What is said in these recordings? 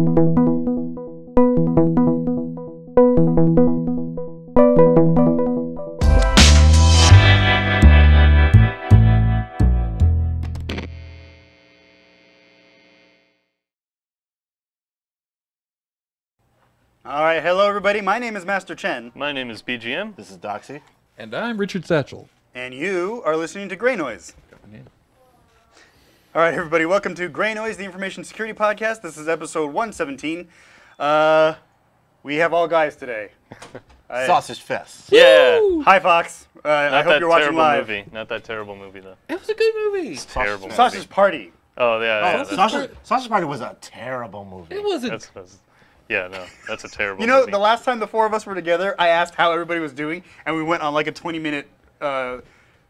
All right, hello everybody. My name is Master Chen. My name is BGM. This is Doxy. And I'm Richard Satchel. And you are listening to Greynoise. All right, everybody, welcome to Greynoise, the Information Security Podcast. This is episode 117. We have all guys today. Sausage Fest. Yeah. Hi, Fox. I hope you're watching live. Movie. Not that terrible movie, though. It was a good movie. It's terrible. Sausage Party. Oh, yeah. Sausage Party was a terrible movie. It wasn't. Yeah, no, that's a terrible You know, movie. the last time the four of us were together, I asked how everybody was doing, and we went on like a 20-minute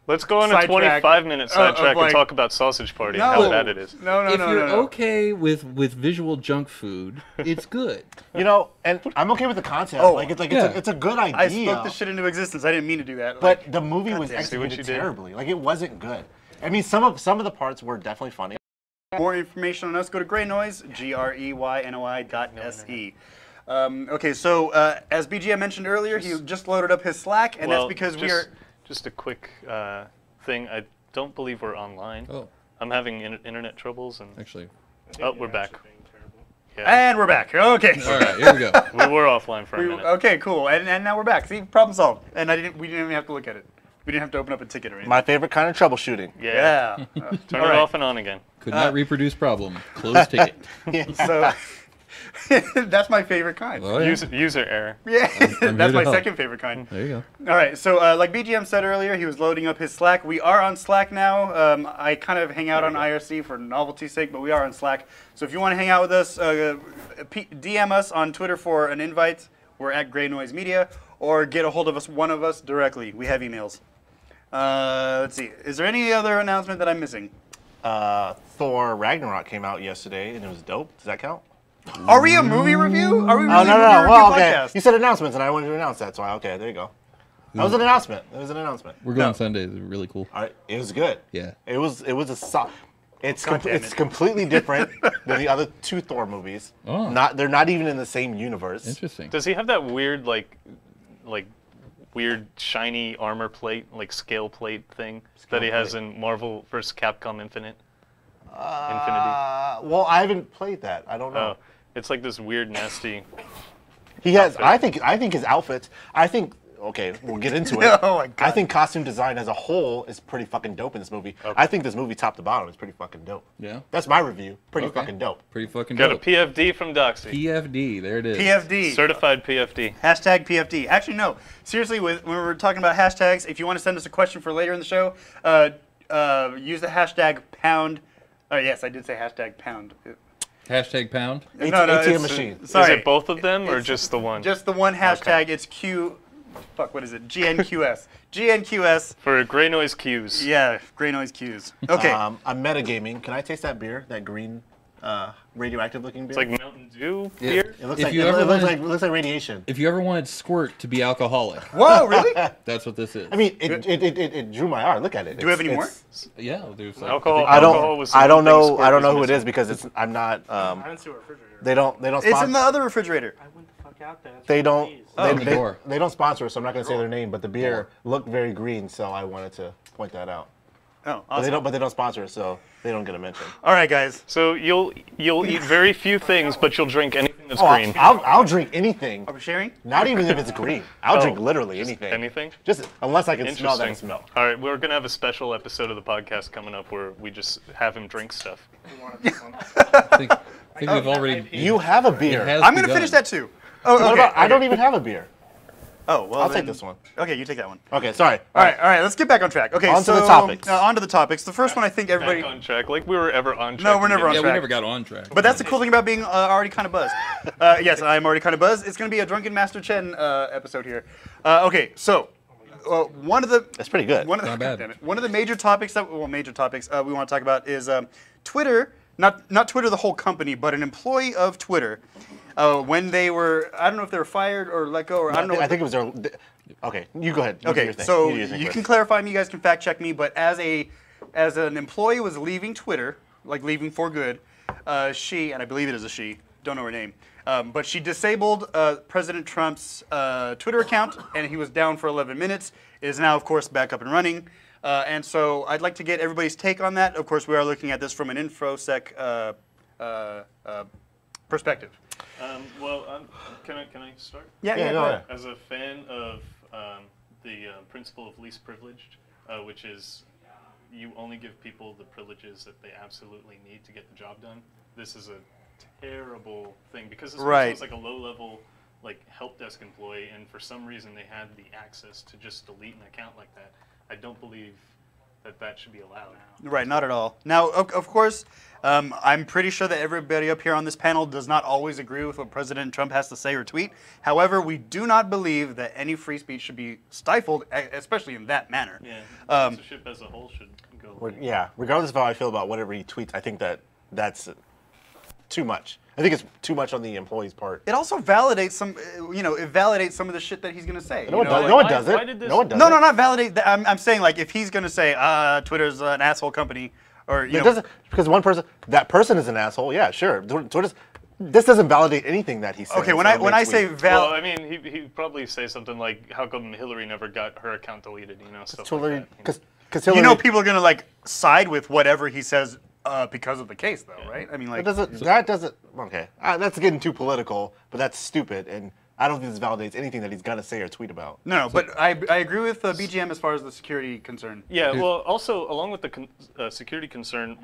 Let's go on a 25-minute sidetrack and talk about Sausage Party and how bad it is. No. If you're okay with visual junk food, it's good. You know, and I'm okay with the concept. Oh, it's a good idea. I spoke this shit into existence. I didn't mean to do that. But the movie was executed terribly. Like, it wasn't good. I mean, some of the parts were definitely funny. More information on us, go to Greynoise, GREYNOI.se. Okay, so as BGM mentioned earlier, he just loaded up his Slack, and that's because we are... Just a quick thing. I don't believe we're online. Oh. I'm having internet troubles. And Actually. Oh, we're back. Yeah. And we're back. Okay. All right, here we go. We were offline for a minute. Okay, cool. And now we're back. See, problem solved. And we didn't even have to look at it. We didn't have to open up a ticket or anything. My favorite kind of troubleshooting. Yeah. Turn it off and on again. Could not reproduce problem. Close ticket. So that's my favorite kind. Oh, yeah. User error. Yeah, I'm that's my here to second favorite kind. There you go. All right, so like BGM said earlier, he was loading up his Slack. We are on Slack now. I kind of hang out on IRC for novelty's sake, but we are on Slack. So if you want to hang out with us, DM us on Twitter for an invite. We're at Greynoise Media, or get a hold of one of us directly. We have emails. Let's see. Is there any other announcement that I'm missing? Thor Ragnarok came out yesterday, and it was dope. Does that count? Are we a movie review? Are we really no. Well, okay. podcast? You said announcements, and I wanted to announce that, so okay, there you go. That was an announcement. It was an announcement. We're going Sundays. It's really cool. All right, it was good. Yeah. It was a It's completely different than the other two Thor movies. Oh. They're not even in the same universe. Interesting. Does he have that weird, like weird shiny armor plate, like scale plate thing that he has in Marvel vs. Capcom Infinity? Well, I haven't played that. I don't know. Oh, it's like this weird, nasty. He has. Outfit. I think his outfits. Okay, we'll get into it. Oh my God. I think costume design as a whole is pretty fucking dope in this movie. Okay. I think this movie, top to bottom, is pretty fucking dope. Yeah. That's my review. Pretty fucking dope. Pretty fucking Got dope. a PFD from Doxy. PFD. There it is. PFD. Certified PFD. Hashtag PFD. Actually, no. Seriously, when we're talking about hashtags, if you want to send us a question for later in the show, use the hashtag pound. Oh, yes, I did say hashtag pound. Hashtag pound. No, ATM machine. Sorry. Is it both of them or just the one? Just the one hashtag. Okay. It's Q. Fuck, what is it? GNQS. GNQS. For Greynoise Qs. Yeah, Greynoise Qs. Okay. I'm metagaming. Can I taste that beer? That green, radioactive looking beer? It's like Mountain Dew beer? It looks like radiation. If you ever wanted squirt to be alcoholic. Whoa, really? That's what this is. I mean, it drew my eye. Look at it. Do we have any more? Yeah, there's like, alcohol. I don't know who it missing. is because I'm not. I didn't see a refrigerator. They don't. It's in the other refrigerator. I went the fuck out there. They don't. They don't sponsor us, so I'm not going to say their name. But the beer looked very green, so I wanted to point that out. Oh, awesome. But they don't sponsor us, so they don't get a mention. All right, guys. So you'll eat very few things, but you'll drink anything that's green. I'll drink anything. Are we sharing? Not even if it's green. I'll drink literally anything. Anything? Just unless I can smell that smell. All right, we're gonna have a special episode of the podcast coming up where we just have him drink stuff. I think we've already. You have a beer. I'm gonna finish that too. Oh, okay. I don't even have a beer. Oh, well, I'll take this one. Okay, you take that one. Okay, sorry. All right, let's get back on track. Okay, on to the topics. On to the topics. The first one, I think everybody... Back on track, like we were ever on track. No, we're never on Yeah, track. we never got on track. But that's the cool thing about being already kind of buzzed. Yes, I'm already kind of buzzed. It's going to be a Drunken Master Chen episode here. Okay, so one of the... That's pretty good. Not bad. Damn it. One of the major topics we want to talk about is Twitter, not Twitter the whole company, but an employee of Twitter. When they were, I don't know if they were fired or let go, or I don't know. I think it was their... Okay, you go ahead. Okay, so you can clarify me, you guys can fact check me, but as an employee was leaving Twitter, like leaving for good, she, and I believe it is a she, don't know her name. But she disabled President Trump's Twitter account, and he was down for 11 minutes. It is now, of course, back up and running. And so I'd like to get everybody's take on that. Of course, we are looking at this from an InfoSec perspective. Can I start? Yeah, go ahead. As a fan of the principle of least privileged, which is you only give people the privileges that they absolutely need to get the job done, this is a terrible thing because this person was like a low-level help desk employee, and for some reason they had the access to just delete an account like that. I don't believe that should be allowed. Right, not at all. Now, of course, I'm pretty sure that everybody up here on this panel does not always agree with what President Trump has to say or tweet. However, we do not believe that any free speech should be stifled, especially in that manner. Yeah, censorship as a whole should go. Yeah, regardless of how I feel about whatever he tweets, I think that's too much. I think it's too much on the employee's part. It also validates some, it validates some of the shit that he's gonna say. No, it doesn't. Why did this? No, it doesn't. No, not validate. I'm saying if he's gonna say, Twitter's an asshole company, or It doesn't, because that person is an asshole. Yeah, sure. This doesn't validate anything that he says. Okay, when I say well, I mean, he'd probably say something like, "How come Hillary never got her account deleted?" Stuff like that. Because Hillary, people are gonna side with whatever he says because of the case, though, right? I mean, that doesn't. Okay, that's getting too political, but that's stupid, and I don't think this validates anything that he's gonna say or tweet about. No, but I agree with BGM as far as the security concern. Yeah, well, also along with the security concern.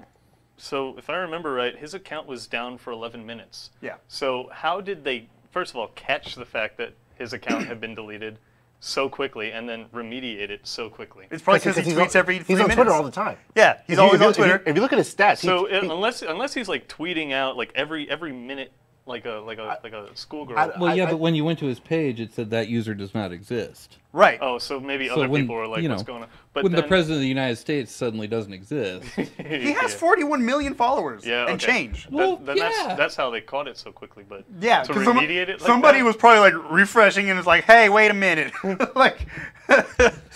So if I remember right, his account was down for 11 minutes. Yeah. So how did they, first of all, catch the fact that his account had been deleted so quickly and then remediate it so quickly? It's probably because he tweets every 3 minutes. He's on Twitter all the time. Yeah, he's always on Twitter. If you look at his stats, so unless he's tweeting out every minute like a schoolgirl. But when you went to his page, it said that user does not exist. Right. Oh, so maybe other people were like, what's going on? But when the president of the United States suddenly doesn't exist. He has 41 million followers and change. That's how they caught it so quickly. But to remediate it, somebody was probably refreshing and it's like, hey, wait a minute,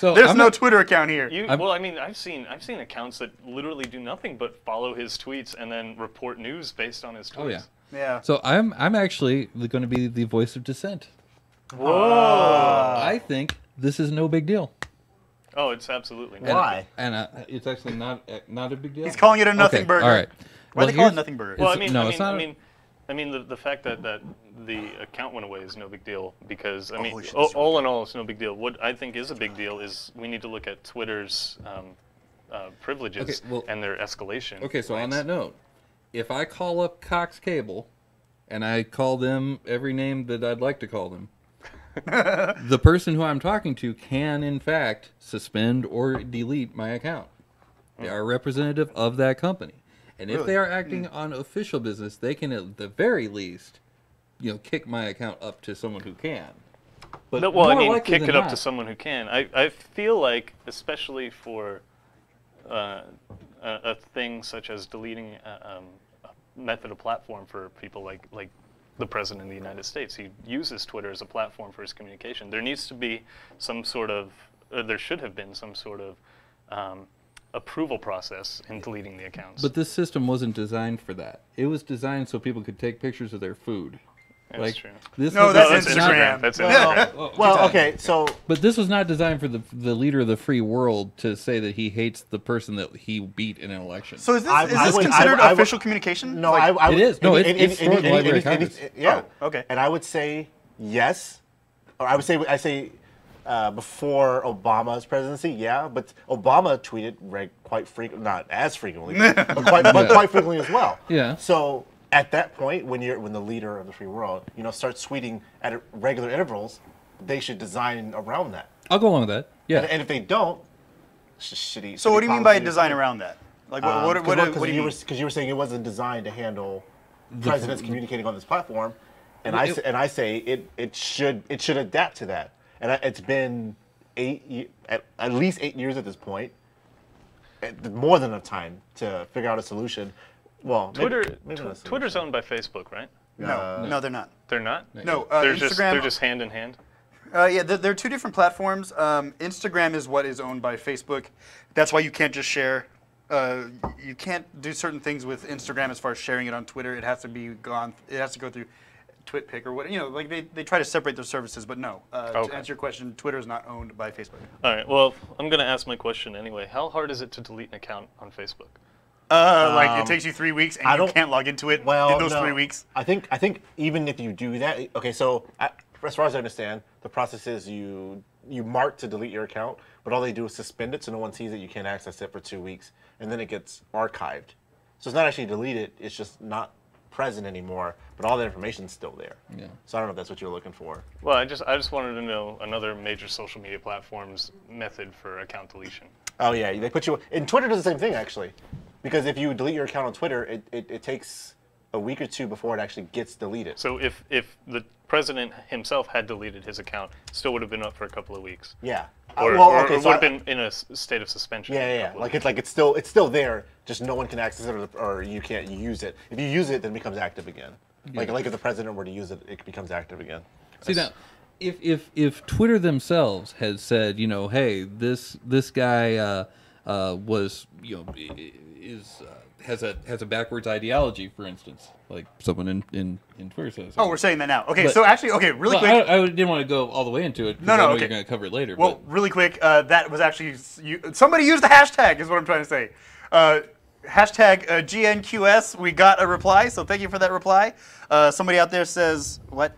there's no Twitter account here. Well, I mean, I've seen accounts that literally do nothing but follow his tweets and then report news based on his tweets. Oh yeah. Yeah. So I'm actually going to be the voice of dissent. Whoa. I think this is no big deal. Oh, it's absolutely not. Why? And it's actually not a big deal. He's calling it a nothing burger. All right. Why do they call it nothing burger? Well, I mean, the fact that the account went away is no big deal because all in all, it's no big deal. What I think is a big deal is we need to look at Twitter's privileges and their escalation. Okay, so on that note, if I call up Cox Cable and I call them every name that I'd like to call them, the person who I'm talking to can, in fact, suspend or delete my account. They are representative of that company. And if they are acting on official business, they can, at the very least, kick my account up to someone who can. But kick it up to someone who can. I feel like, especially for a thing such as deleting a method of platform for people like the President of the United States. He uses Twitter as a platform for his communication. There needs to be some sort of, there should have been some sort of approval process in deleting the accounts. But this system wasn't designed for that. It was designed so people could take pictures of their food. That's true. That's Instagram. That's Instagram. Well, okay, so... But this was not designed for the leader of the free world to say that he hates the person that he beat in an election. So is this considered official communication? No, it is. No, it's for the Library of Congress. Yeah. Oh, okay. And I would say yes. Or I say before Obama's presidency, yeah. But Obama tweeted quite frequently, not as frequently, but quite frequently as well. Yeah. So... At that point, when the leader of the free world, starts tweeting at regular intervals, they should design around that. I'll go along with that. Yeah. And if they don't, it's just shitty. So what do you mean by design around that? Like what do you mean? Because you were saying it wasn't designed to handle presidents communicating on this platform, and I say it should adapt to that. And it's been at least 8 years at this point, more than enough time to figure out a solution. Well, Twitter's owned by Facebook, right? No, they're not. They're not? No, they're Instagram. They're just hand in hand? Yeah, they're two different platforms. Instagram is what is owned by Facebook. That's why you can't just share you can't do certain things with Instagram as far as sharing it on Twitter. It has to be gone. It has to go through TwitPic or what. Like they try to separate their services, but no. To answer your question, Twitter is not owned by Facebook. All right. Well, I'm going to ask my question anyway. How hard is it to delete an account on Facebook? Like it takes you 3 weeks and you can't log into it in those 3 weeks. I think even if you do that, okay. So as far as I understand, the process is you mark to delete your account, but all they do is suspend it so no one sees it. You can't access it for 2 weeks, and then it gets archived. So it's not actually deleted; it's just not present anymore. But all the information's still there. Yeah. So I don't know if that's what you're looking for. Well, I just wanted to know another major social media platform's method for account deletion. Oh yeah, they put you. And Twitter does the same thing actually, because if you delete your account on Twitter, it takes a week or two before it actually gets deleted. So if the president himself had deleted his account, it still would have been up for a couple of weeks. Yeah. Or would have been in a state of suspension. Yeah. It's still there, just no one can access it or you can't use it. If you use it, then it becomes active again. Yeah. Like if the president were to use it, it becomes active again. See now, if Twitter themselves had said, hey, this guy was has a backwards ideology, for instance, like someone in Twitter says. Oh, we're saying that now. Okay, so actually, really quick. I didn't want to go all the way into it. No, I know okay. You're going to cover it later. Well, really quick, that was actually somebody used the hashtag. Is what I'm trying to say. Hashtag GNQS. We got a reply, so thank you for that reply. Somebody out there says what?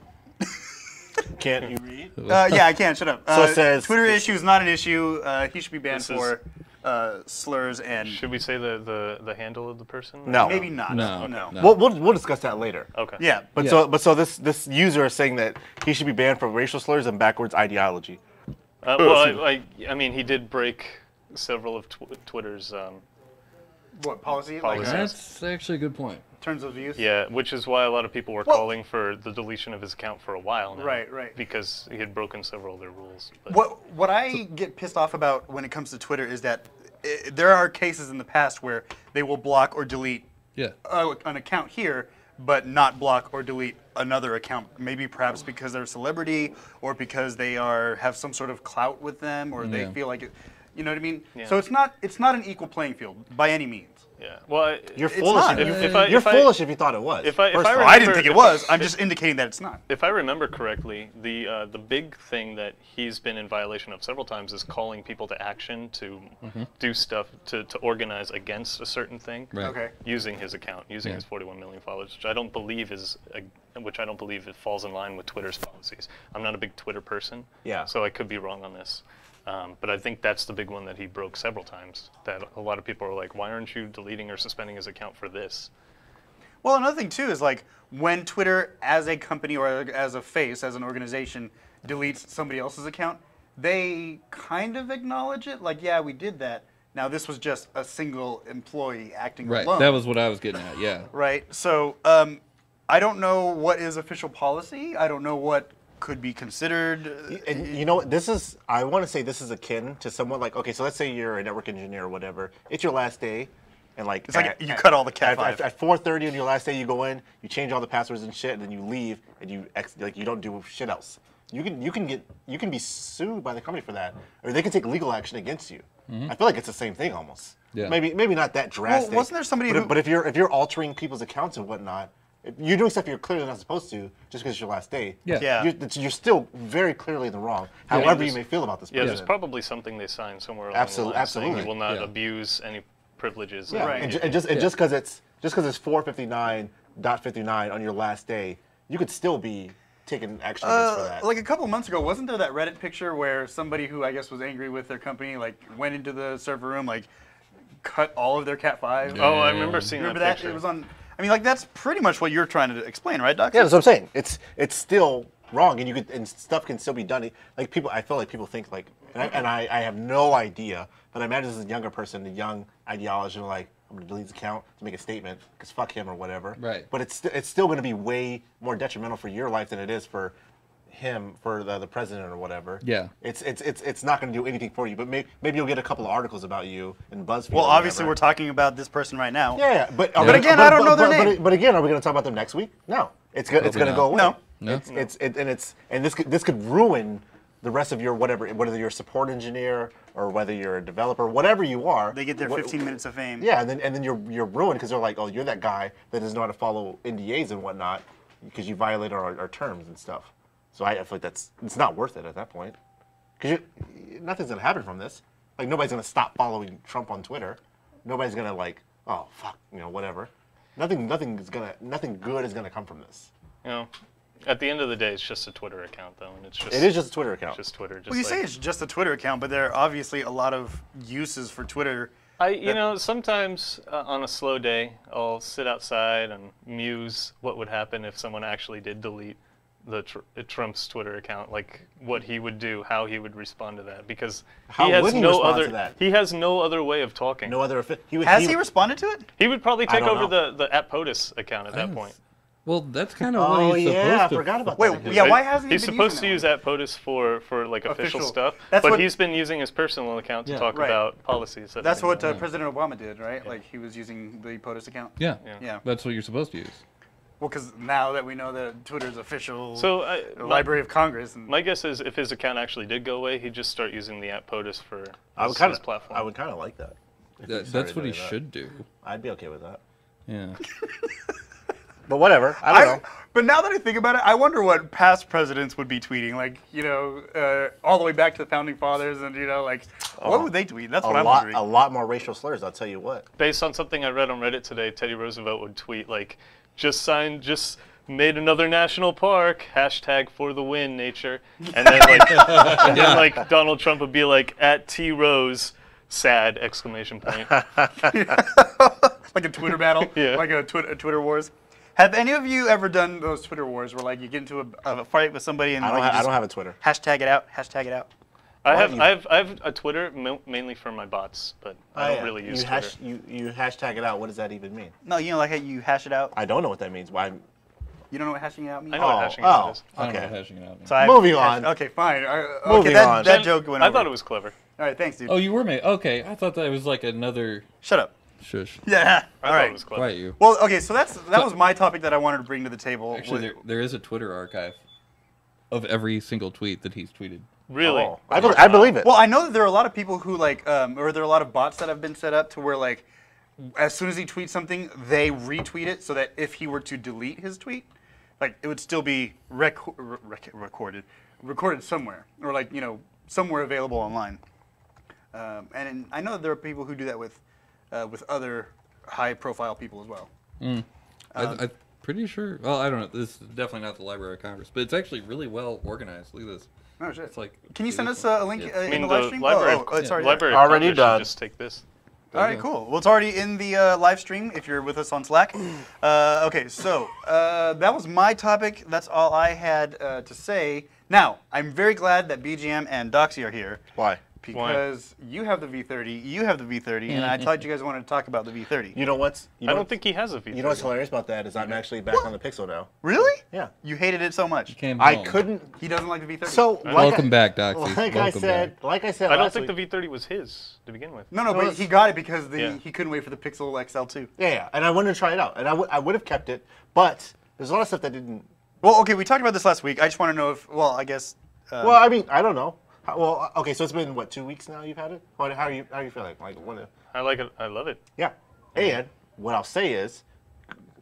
Can't you read? Yeah, I can. Shut up. So it says Twitter issue is not an issue. He should be banned for slurs and. Should we say the handle of the person? No, maybe not. No. We'll discuss that later. Okay. Yeah, But so this user is saying that he should be banned for racial slurs and backwards ideology. Well, I mean, he did break several of Twitter's what policy? Policies. That's actually a good point. Terms of use. Yeah, which is why a lot of people were calling for the deletion of his account for a while now. Right. Because he had broken several of their rules. But What I get pissed off about when it comes to Twitter is that there are cases in the past where they will block or delete an account here, but not block or delete another account. Maybe perhaps because they're a celebrity or because they have some sort of clout with them, or they feel like it. You know what I mean? Yeah. So it's not an equal playing field by any means. Yeah. Well, you're foolish. You're foolish if you thought it was. I didn't think it was. I'm just indicating that it's not. If I remember correctly, the big thing that he's been in violation of several times is calling people to action to do stuff to organize against a certain thing. Right. Okay. Using his account, using his 41 million followers, which I don't believe it falls in line with Twitter's policies. I'm not a big Twitter person. Yeah. So I could be wrong on this. But I think that's the big one that he broke several times. That a lot of people are like, why aren't you deleting or suspending his account for this? Well, another thing too is like when Twitter, as a company or as a face, as an organization, deletes somebody else's account, they kind of acknowledge it. Like, yeah, we did that. Now this was just a single employee acting alone. Right. That was what I was getting at. Yeah. Right. So I don't know what is official policy. I don't know what could be considered. And I want to say this is akin to someone like, okay, so let's say you're a network engineer or whatever. It's your last day, and like it's like you cut all the Cat 5. At 4:30 on your last day, you go in, you change all the passwords and shit, and then you leave, and you don't do shit else. You can be sued by the company for that, or they can take legal action against you. I feel like it's the same thing almost. Yeah. Maybe not that drastic. Well, wasn't there somebody But if you're altering people's accounts and whatnot. You're doing stuff you're clearly not supposed to just because it's your last day. Yeah. You're still very clearly in the wrong, however you may feel about this person. Yeah, there's probably something they signed somewhere along the line saying you will not abuse any privileges. Yeah. Right. And just because it's 4:59.59 on your last day, you could still be taking action against for that. Like a couple months ago, wasn't there that Reddit picture where somebody who I guess was angry with their company like went into the server room, like cut all of their Cat 5? Oh, I remember seeing that picture. It was on. I mean, like that's pretty much what you're trying to explain, right, Doc? Yeah, that's what I'm saying. It's still wrong, and stuff can still be done. Like I feel like people think like, and I have no idea, but I imagine this is a younger person, a young ideology, like I'm gonna delete his account to make a statement because fuck him or whatever. Right. But it's still gonna be way more detrimental for your life than it is for him, for the president or whatever. Yeah. It's not going to do anything for you, but maybe you'll get a couple of articles about you in BuzzFeed. Well, obviously we're talking about this person right now. Yeah, but again, I don't know their name. But again, are we going to talk about them next week? No, it's going to go away. No. And this could ruin the rest of your whether you're a support engineer or whether you're a developer, whatever you are, They get their 15 minutes of fame. Yeah, and then you're ruined because they're like, oh, you're that guy that doesn't know how to follow NDAs and whatnot because you violated our terms and stuff. So I feel like it's not worth it at that point because nothing's gonna happen from this. Like nobody's gonna stop following Trump on Twitter. Nobody's gonna like, oh fuck, whatever. Nothing good is gonna come from this. At the end of the day, it's just a Twitter account, though, and It is just a Twitter account. Just Twitter. Just Well, you say it's just a Twitter account, but there are obviously a lot of uses for Twitter. Sometimes on a slow day, I'll sit outside and muse what would happen if someone actually did delete Trump's Twitter account, like what he would do, how he would respond to that, because How he has would he no respond other to that? he has no other way of talking. No other. Has he responded to it? He would probably take don't over know. the @POTUS account at that point. Well, that's kind of Oh what he's yeah, I supposed to. forgot about Wait, that. yeah, why hasn't he He's been supposed to using use @POTUS for like official Official. stuff, That's but what- he's been using his personal account to Yeah. talk Right. about policies. That's what President Obama did, right? Like he was using the POTUS account. Yeah. Yeah. That's what you're supposed to use. Well, because now that we know that Twitter's official So Library of Congress, and my guess is if his account actually did go away, he'd just start using the @POTUS for his platform. I would kind of like that. if he That's started what he doing that. should do. I'd be okay with that. Yeah. But whatever. I don't know. But now that I think about it, I wonder what past presidents would be tweeting. Like, all the way back to the founding fathers, and like, what would they tweet? That's what I'm wondering. A lot more racial slurs. I'll tell you what. Based on something I read on Reddit today, Teddy Roosevelt would tweet like, just made another national park, #for the win, nature. And then like Donald Trump would be like, @TRose, sad, !! Like a Twitter battle, Yeah. like a Twitter wars. Have any of you ever done those Twitter wars where like you get into a fight with somebody and I don't have a Twitter. hashtag it out, hashtag it out? I have a Twitter mainly for my bots, but I don't really use Twitter. You hashtag it out. What does that even mean? No, like how you hash it out. I don't know what that means. Why? You don't know what hashing it out means? I know what hashing out is. I don't know Okay. what hashing it out means. So Moving on. Okay, fine. Moving okay, on. that joke went over. I thought it was clever. All right, thanks, dude. Oh, you were made. Okay, I thought that was like another. Shut up. Shush. Yeah. I All thought right. it was clever. Quiet you. Well, okay, so that was my topic that I wanted to bring to the table. Actually, there is a Twitter archive of every single tweet that he's tweeted. Really? Oh, I believe it. Well, I know that there are a lot of people who or there are a lot of bots that have been set up to where like, as soon as he tweets something, they retweet it so that if he were to delete his tweet, like it would still be recorded somewhere, or like somewhere available online. And I know that there are people who do that with other high-profile people as well. I'm pretty sure. Well, I don't know. This is definitely not the Library of Congress, but it's actually really well organized. Look at this. Oh shit! It's like. Can you send us a link Yeah. in the live stream? Library, it's already Library Already of Congress done. should just take this. All right, cool. Well, it's already in the live stream if you're with us on Slack. Okay, so that was my topic. That's all I had to say. Now, I'm very glad that BGM and Doxy are here. Why? Because you have the V30, you have the V30, and I thought you guys wanted to talk about the V30. You know what's? I don't think he has a V30. You know what's hilarious about that is I'm actually back on the Pixel now. Really? Yeah. You hated it so much. Came I home. couldn't. He doesn't like the V30. So Welcome back, Doxy. Like I said I don't last think week- the V30 was his to begin with. No, but he got it because Yeah. he couldn't wait for the Pixel XL 2. Yeah, and I wanted to try it out, and I would have kept it, but there's a lot of stuff that didn't. Well, okay, we talked about this last week. I just want to know if, well, I guess. Well, I mean, I don't know. Well, okay, so it's been what, 2 weeks now you've had it? How are you feeling? Like what? I like it. I love it. Yeah. And what I'll say is,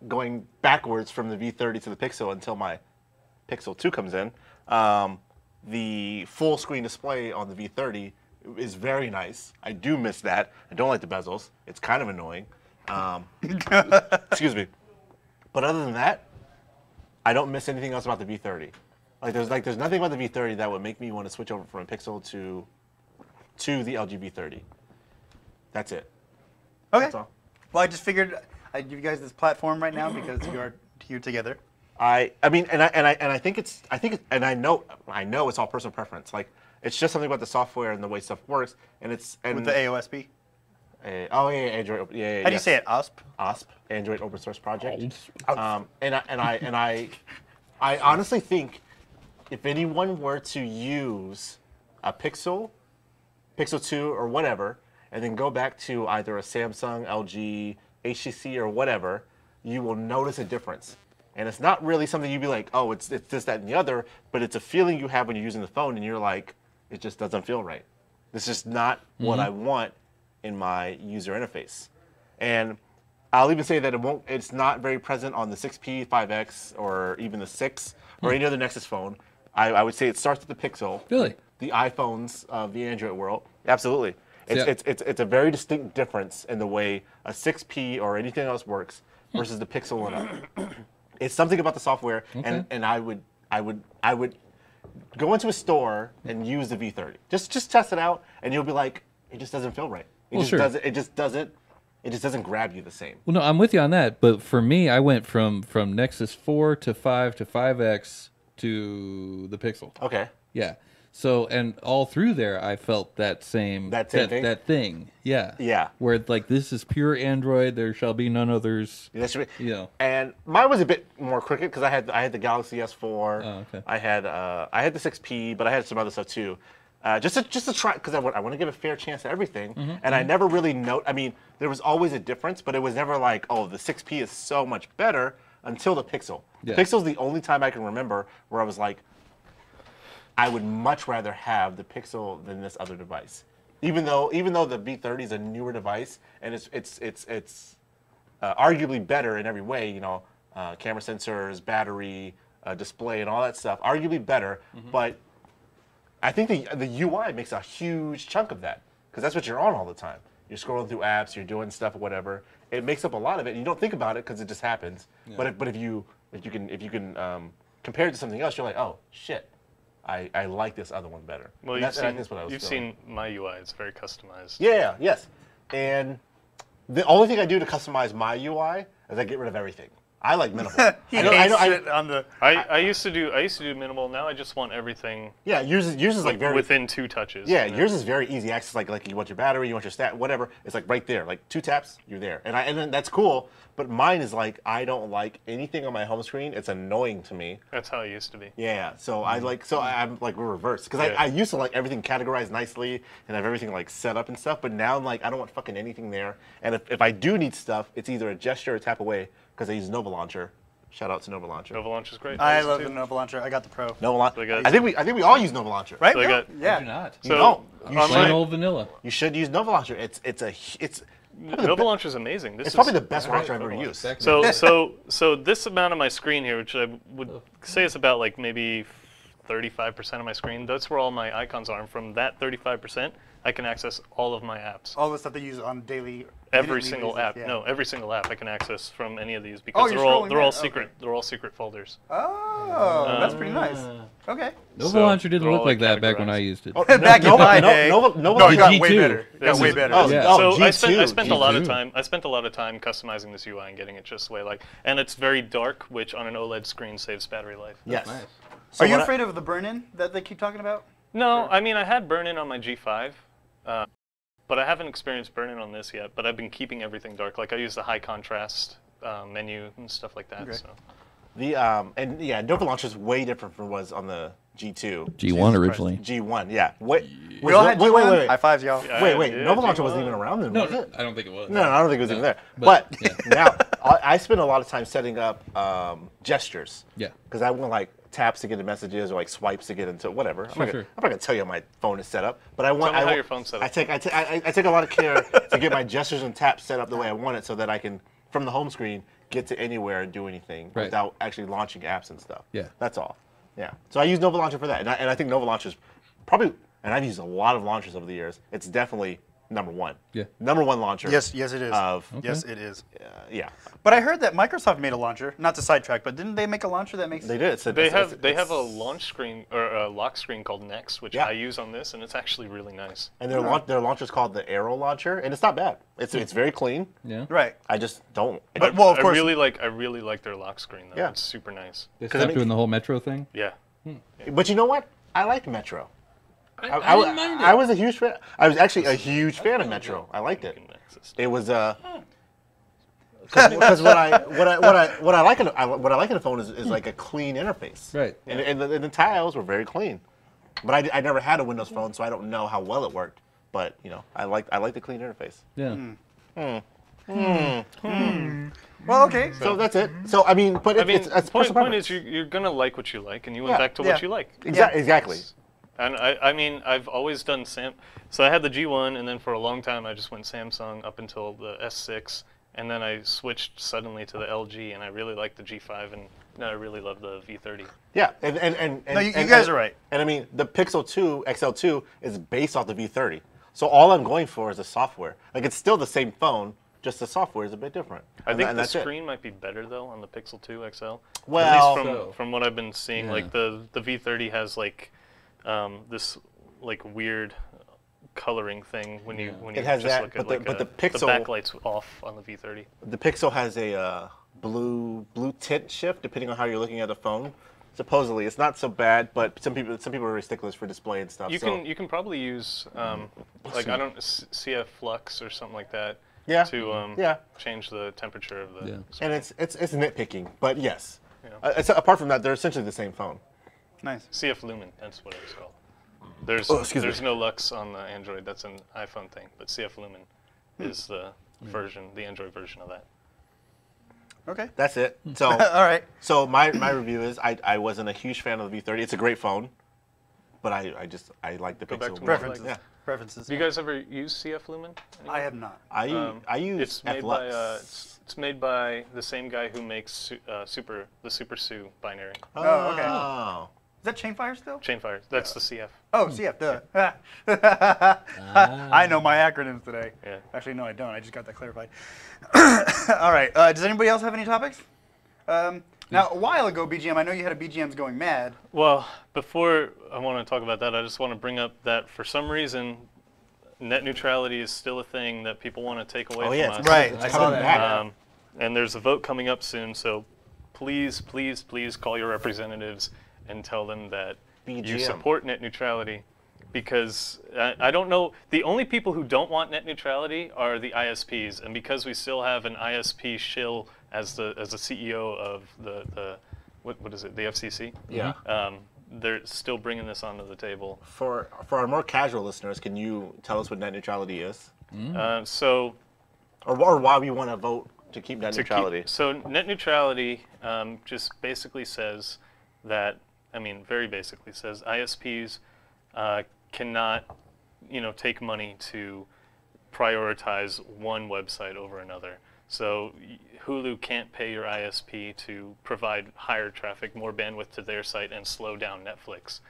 going backwards from the V30 to the Pixel until my Pixel 2 comes in, the full screen display on the V30 is very nice. I do miss that. I don't like the bezels. It's kind of annoying. Excuse me. But other than that, I don't miss anything else about the V30. There's nothing about the V30 that would make me want to switch over from a Pixel to the LG V30. That's it. Okay. That's all. Well, I just figured I'd give you guys this platform right now because you are here together. I mean, and I think I know it's all personal preference. Like, it's just something about the software and the way stuff works, and it's With the AOSP. Android. Yeah. How do you say it? OSP? OSP, Android Open Source Project. And I honestly think if anyone were to use a Pixel 2 or whatever, and then go back to either a Samsung, LG, HTC, or whatever, you will notice a difference. And it's not really something you'd be like, oh, it's this, that, and the other, but it's a feeling you have when you're using the phone, and you're like, it just doesn't feel right. This is not what I want in my user interface. And I'll even say that it's not very present on the 6P, 5X, or even the 6, or any other Nexus phone. I would say it starts with the Pixel. Really? The iPhones of the Android world. Absolutely. It's a very distinct difference in the way a 6P or anything else works versus the Pixel and up. It's something about the software, and I would go into a store and use the V30. Just test it out, and you'll be like, it just doesn't feel right. It just doesn't grab you the same. Well, no, I'm with you on that. But for me, I went from Nexus 4 to 5 to 5X to the Pixel. Okay. Yeah. So, and all through there, I felt that same thing? That thing. Yeah. Yeah. Where it's like, this is pure Android. There shall be none others. That's right. You know. And mine was a bit more crooked because I had the Galaxy S4. Oh, okay. I had the 6P, but I had some other stuff too. Just to try, because I want to give a fair chance to everything. And I never really I mean, there was always a difference, but it was never like, oh, the 6P is so much better until the Pixel. Yeah. The Pixel's the only time I can remember where I was like, I would much rather have the Pixel than this other device. Even though the V30 is a newer device and it's arguably better in every way, you know, camera sensors, battery, display, and all that stuff, arguably better, but I think the UI makes a huge chunk of that because that's what you're on all the time. You're scrolling through apps, you're doing stuff or whatever. It makes up a lot of it. And you don't think about it because it just happens. Yeah. But if you can compare it to something else, you're like, oh shit, I like this other one better. Well, you've seen my UI. It's very customized. Yeah. Yes. And the only thing I do to customize my UI is I get rid of everything. I like minimal. I used to do minimal. Now I just want everything. Yeah, yours is like very within 2 touches. Yeah, yours is very easy access. Like you want your battery, you want your stat, whatever. It's like right there. Like 2 taps, you're there. And then that's cool. But mine is like I don't like anything on my home screen. It's annoying to me. That's how it used to be. Yeah. So I'm like we're reversed because I used to like everything categorized nicely and have everything like set up and stuff. But now I'm like I don't want fucking anything there. And if I do need stuff, it's either a gesture or a tap away. Because I use Nova Launcher. Shout out to Nova Launcher. Nova Launcher is great. I love the Nova Launcher. I got the Pro. Nova Launcher. I think we all use Nova Launcher. Right? So No? Yeah. I do not. You don't. You Plain old vanilla. You should use Nova Launcher. It's Nova Launcher is amazing. It's probably the best launcher I've ever used. So this amount of my screen here, which I would say is about like maybe 35% of my screen, that's where all my icons are. And from that 35%, I can access all of my apps. All the stuff they use on daily. Every single app. Yeah. No, every single app I can access from any of these because they're all secret. Okay. They're all secret folders. Oh, that's pretty nice. Okay. Nova Launcher didn't look like that back when I used it. Back in my day. Nova it got way G2. better. It got way better. So I spent a lot of G2. time. I spent a lot of time customizing this UI and getting it just the way and it's very dark, which on an OLED screen saves battery life. Yes. Nice. Are you afraid of the burn-in that they keep talking about? No, I mean I had burn-in on my G5. But I haven't experienced burn-in on this yet. But I've been keeping everything dark. Like I use the high contrast menu and stuff like that. Okay. So. Nova Launcher is way different from what was on the G2. G1 originally. G1, yeah. Wait. We all had G1? High fives, y'all. Wait. Nova Launcher wasn't even around then, was it? I don't think it was. No, I don't think it was even there. But now I spend a lot of time setting up gestures. Yeah. Because I want like taps to get into messages or like swipes to get into whatever. I'm not gonna tell you how my phone is set up, but I want. Tell me how your phone's set up. I take a lot of care to get my gestures and taps set up the way I want it, so that I can from the home screen get to anywhere and do anything without actually launching apps and stuff. Yeah, that's all. Yeah, so I use Nova Launcher for that, and I think Nova Launcher is probably, and I've used a lot of launchers over the years. It's definitely #1. Yeah, #1 launcher. Yes, it is. Yes, it is. Yeah. But I heard that Microsoft made a launcher. Not to sidetrack, but didn't they make a launcher that makes? They did. They have a launch screen or a lock screen called Next, which I use on this, and it's actually really nice. And their launcher is called the Arrow launcher, and it's not bad. It's very clean. Yeah. Right. I just don't. But well, of course. I really like their lock screen though. Yeah. It's super nice. They stopped doing the whole Metro thing. Yeah. But you know what? I liked Metro. I didn't mind it. I was a huge fan. I was actually a huge fan of Metro. I liked it. It was because what I like in a phone is like a clean interface. Right. And the tiles were very clean. But I never had a Windows phone, so I don't know how well it worked. But you know, I like the clean interface. Yeah. Well, okay. So that's it. So I mean, but I mean, it's point personal is you're gonna like what you like, and you went Yeah. back to Yeah. what you like. Exactly. And I mean, I've always done So I had the G1, and then for a long time I just went Samsung up until the S6, and then I switched suddenly to the LG, and I really like the G5, and now I really love the V30. Yeah, and No, you guys are right. And I mean, the Pixel 2 XL2 is based off the V30. So all I'm going for is the software. Like, it's still the same phone, just the software is a bit different. I think the that's it. screen might be better though on the Pixel 2 XL. Well, At least from what I've been seeing, Yeah. like the V30 has like this like weird coloring thing when you It has just that, look at but like the the Pixel- backlight's off on the V30. the Pixel has a blue tint shift depending on how you're looking at the phone. Supposedly, it's not so bad, but some people are very sticklers for display and stuff. You so. can like CF Flux or something like that Yeah. to Yeah. change the temperature of the Yeah. And it's nitpicking, but yes. Yeah. Apart from that, they're essentially the same phone. Nice. CF Lumen. That's what it was called. Excuse me. There's no Lux on the Android. That's an iPhone thing, but CF Lumen is the version, the Android version of that. Okay. That's it. So All right. So my review is I wasn't a huge fan of the V30. It's a great phone, but I like the Go back Pixel. to more. Preferences. Yeah. Preferences. Have you guys ever used CF Lumen? I have not. I use It's made Flux. by it's made by the same guy who makes the Super Su binary. Oh, okay. Oh. Is that Chainfire still? Chainfire. That's the CF. Oh, CF, duh. I know my acronyms today. Yeah. Actually, no, I don't. I just got that clarified. All right. Does anybody else have any topics? Now, a while ago, BGM, I know you had a BGM's going mad. Well, before I want to talk about that, I just want to bring up that for some reason, net neutrality is still a thing that people want to take away from us. Right. It's I saw coming that. back. And there's a vote coming up soon, so please, please, please call your representatives and tell them that you BGM. support net neutrality, because I don't know, the only people who don't want net neutrality are the ISPs, and because we still have an ISP shill as the CEO of the what is it, the FCC? Yeah. They're still bringing this onto the table. For our more casual listeners, can you tell us what net neutrality is, So or why we want to vote to keep net neutrality? So net neutrality just basically says that, I mean, very basically says ISPs cannot, take money to prioritize one website over another. So Hulu can't pay your ISP to provide higher traffic, more bandwidth to their site and slow down Netflix.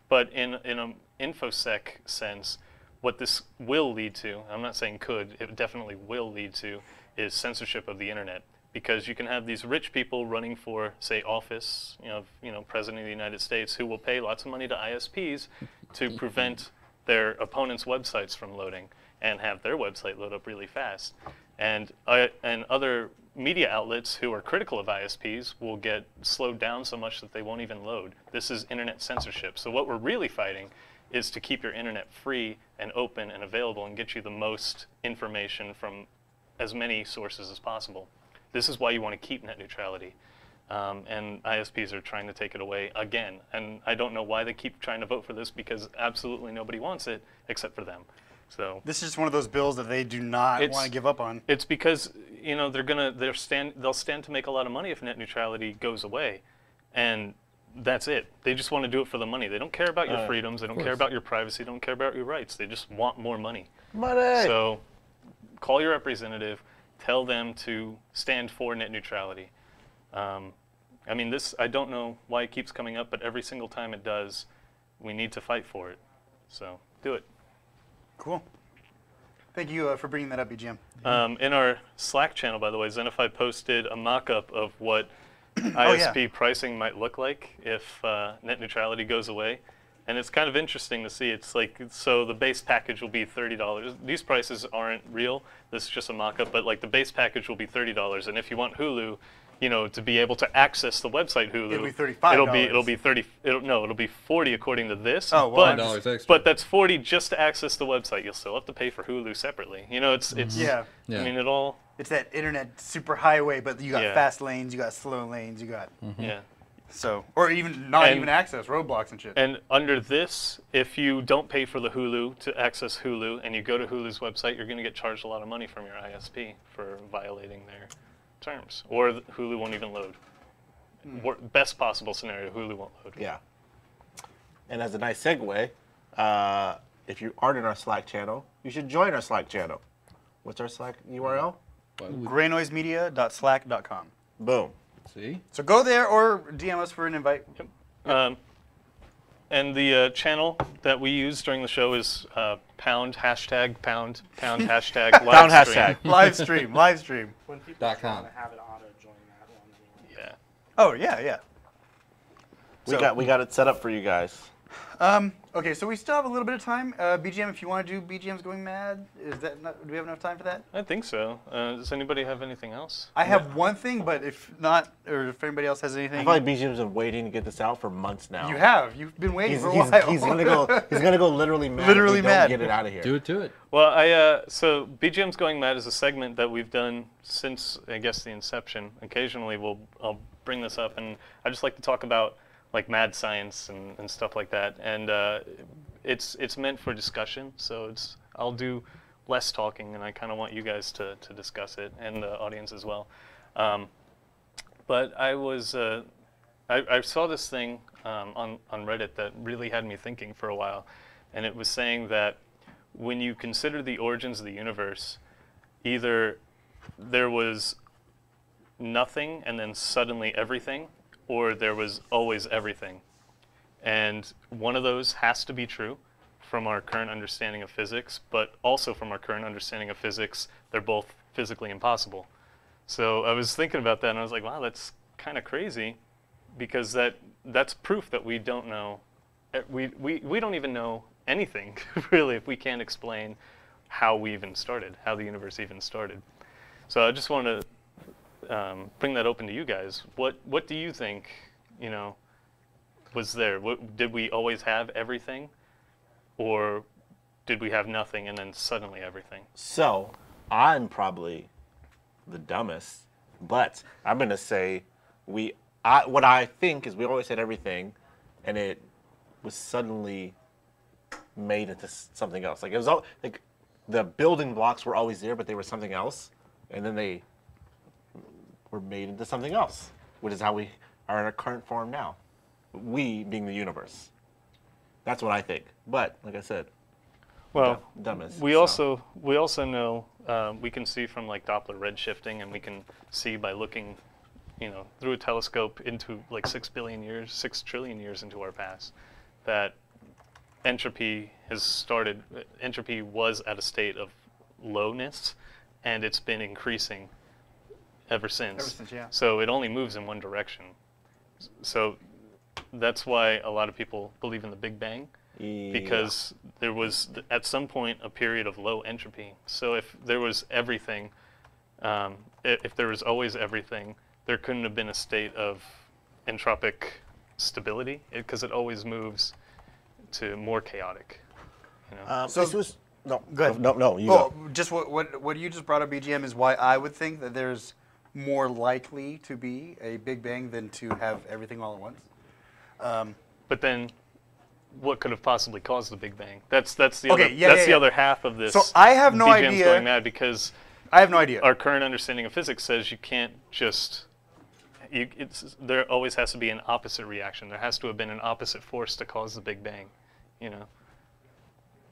But in an InfoSec sense, what this will lead to, I'm not saying could, it definitely will lead to, is censorship of the internet. Because you can have these rich people running for, say, office, President of the United States, who will pay lots of money to ISPs to prevent their opponents' websites from loading and have their website load up really fast. And other media outlets who are critical of ISPs will get slowed down so much that they won't even load. This is internet censorship. So what we're really fighting is to keep your internet free and open and available and get you the most information from as many sources as possible. This is why you want to keep net neutrality. And ISPs are trying to take it away again. And I don't know why they keep trying to vote for this, because absolutely nobody wants it except for them. So This is just one of those bills that they do not It's- want to give up on. it's because they'll stand to make a lot of money if net neutrality goes away, and that's it. They just want to do it for the money. They don't care about your freedoms. They don't care about your privacy. They don't care about your rights. They just want more money. Money. So call your representative. Tell them to stand for net neutrality. I mean, I don't know why it keeps coming up, but every single time it does, we need to fight for it. So do it. Cool. Thank you for bringing that up, BGM. In our Slack channel, by the way, Zenify posted a mock-up of what ISP pricing might look like if net neutrality goes away. And it's kind of interesting to see. It's like, so the base package will be $30. These prices aren't real. This is just a mock-up, but like the base package will be $30. And if you want Hulu, to be able to access the website Hulu, It'll be $35. It'll be 40 according to this. Oh, well, but, extra. but that's 40 just to access the website. You'll still have to pay for Hulu separately. It's Yeah. Yeah. I mean, it all. It's that internet super highway, but you got Yeah. fast lanes, you got slow lanes, you got... Yeah. So, or even not And- even access roadblocks and shit. And under this, if you don't pay for the Hulu to access Hulu and you go to Hulu's website, you're going to get charged a lot of money from your ISP for violating their terms. Or Hulu won't even load. Best possible scenario, Hulu won't load. Yeah. And as a nice segue, if you aren't in our Slack channel, you should join our Slack channel. What's our Slack URL? Greynoisemedia.slack.com. Boom. See? So go there or DM us for an invite. And the channel that we use during the show is pound hashtag Pound live stream. hashtag. Live stream. When people .com. want to have it auto join that one anyway. Yeah. Oh yeah. We got it set up for you guys. Okay, so we still have a little bit of time. BGM, if you want to do BGM's Going Mad, do we have enough time for that? I think so. Does anybody have anything else? I have one thing, but if not, or if anybody else has anything. I feel like BGM's been waiting to get this out for months now. You have. You've been waiting He's, for a he's, while. he's gonna go. He's gonna go literally mad. Literally if we don't mad. Get it out of here. Do it to it. Well, so BGM's Going Mad is a segment that we've done since, I guess, the inception. Occasionally, I'll bring this up, and I just like to talk about like mad science and stuff like that. And it's meant for discussion, so I'll do less talking, and I kind of want you guys to discuss it, and the audience as well. But I saw this thing on Reddit that really had me thinking for a while, and it was saying that when you consider the origins of the universe, either there was nothing and then suddenly everything, or there was always everything. And one of those has to be true from our current understanding of physics, but also from our current understanding of physics, they're both physically impossible. So I was thinking about that, and I was like, wow, that's kind of crazy, because that's proof that we don't know. We don't even know anything, really, if we can't explain how we even started, how the universe even started. So I just want to bring that open to you guys. What do you think, was there? Did we always have everything? Or did we have nothing and then suddenly everything? So I'm probably the dumbest, but I'm gonna say what I think is we always had everything, and it was suddenly made into something else. Like it was all like the building blocks were always there, but they were something else, and then they were made into something else, which is how we are in our current form now. We being the universe. That's what I think. But like I said, Well, dumbest. we so. also know we can see from like Doppler redshifting, and we can see by looking, through a telescope into like 6 trillion years into our past, that entropy has started. Entropy was at a state of lowness, and it's been increasing ever since. Ever since, yeah. So it only moves in one direction. So that's why a lot of people believe in the Big Bang. Because there was, at some point, a period of low entropy. So if there was everything, if there was always everything, there couldn't have been a state of entropic stability, because it always moves to more chaotic. So- This was no. Go ahead. No. You Well, go. just what you just brought up, BGM, is why I would think that there's more likely to be a Big Bang than to have everything all at once. But then, what could have possibly caused the Big Bang? That's the Okay, other yeah, that's yeah, the yeah. other half of this. So I have no BGM's idea. Going Mad, because I have no idea. our current understanding of physics says you can't just. There always has to be an opposite reaction. There has to have been an opposite force to cause the Big Bang.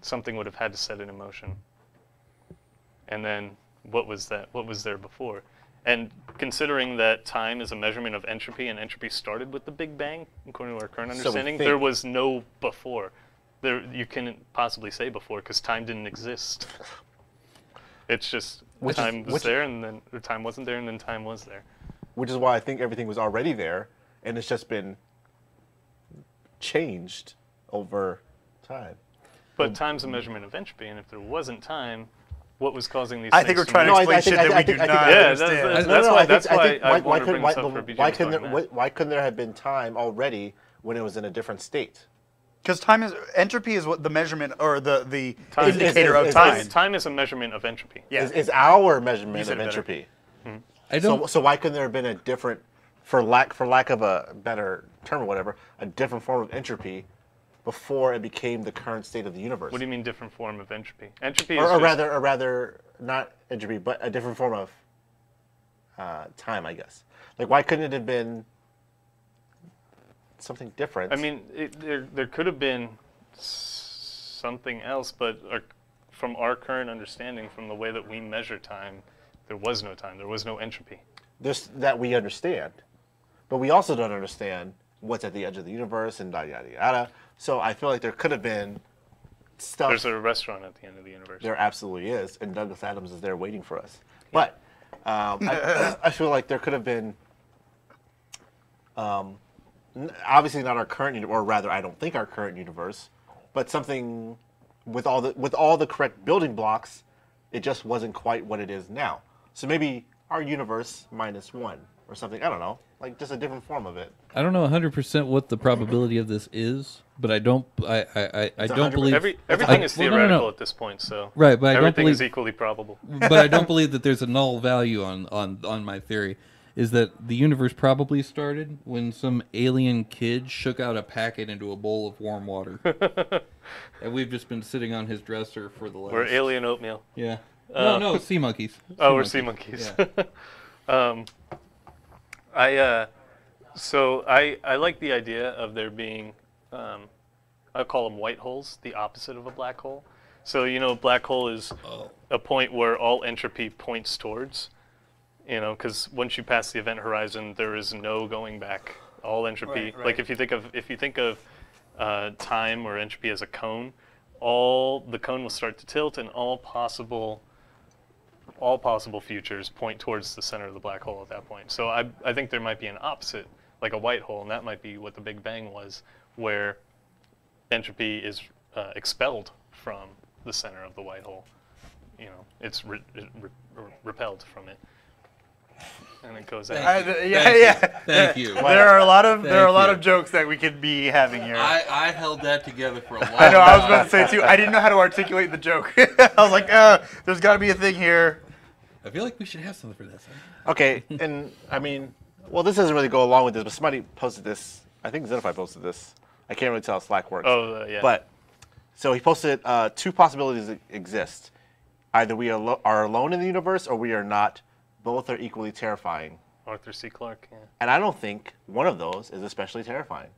Something would have had to set it in motion. And then, what was that? What was there before? And considering that time is a measurement of entropy, and entropy started with the Big Bang, according to our current So we understanding, think- there was no before. You couldn't possibly say before, because time didn't exist. It's just time was there, and then or time wasn't there, and then time was there. Which is why I think everything was already there, and it's just been changed over time. But time's a measurement of entropy, and if there wasn't time, what was causing these I things think we're to trying to move? explain I think- shit that I we think- do I think- not Yeah, understand. that's why I wanted to bring this up for BGM's Going Mad. why couldn't there have been time already when it was in a different state? Because entropy is what the measurement or the Time is- indicator of is- time. Time is a measurement of entropy. Yeah. Is our You measurement said of it better. entropy. I don't. So why couldn't there have been a different for lack of a better term or whatever, a different form of entropy before it became the current state of the universe. What do you mean different form of entropy? Entropy or is rather, not entropy, but a different form of time, I guess. Like, why couldn't it have been something different? I mean, there could have been something else, but from our current understanding, from the way that we measure time, there was no time. There was no entropy. There's that we understand, but we also don't understand what's at the edge of the universe and yada yada yada. So I feel like there could have been stuff. There's a restaurant at the end of the universe. There absolutely is, and Douglas Adams is there waiting for us. But I feel like there could have been, obviously not our current, or rather, I don't think our current universe, but something with all the correct building blocks. It just wasn't quite what it is now. So maybe our universe -1 or something. I don't know, like just a different form of it. I don't know 100% what the probability of this is, but I don't believe everything is theoretical no. at this point. So right, but I don't everything believe, is equally probable. But I don't believe that there's a null value on my theory. Is that the universe probably started when some alien kid shook out a packet into a bowl of warm water, and we've just been sitting on his dresser for the last. We're alien oatmeal. Yeah. No, sea monkeys. We're sea monkeys. Yeah. So I like the idea of there being, I call them white holes, the opposite of a black hole. So black hole is a point where all entropy points towards. Because once you pass the event horizon, there is no going back. All entropy, Right. like if you think of time or entropy as a cone, the cone will start to tilt, and all possible futures point towards the center of the black hole at that point. So I think there might be an opposite, like a white hole, and that might be what the Big Bang was, where entropy is expelled from the center of the white hole. It's repelled from it. And it goes out. Thank you. There are a lot you. of jokes that we could be having here. I held that together for a long time. I know. I was about to say too. I didn't know how to articulate the joke. I was like, there's got to be a thing here. I feel like we should have something for this. Okay, and I mean, well, this doesn't really go along with this, but somebody posted this. I think Zenify posted this. I can't really tell how Slack works. Oh, yeah. But so he posted 2 possibilities that exist. Either we are alone in the universe, or we are not. Both are equally terrifying. Arthur C. Clarke, yeah. And I don't think one of those is especially terrifying.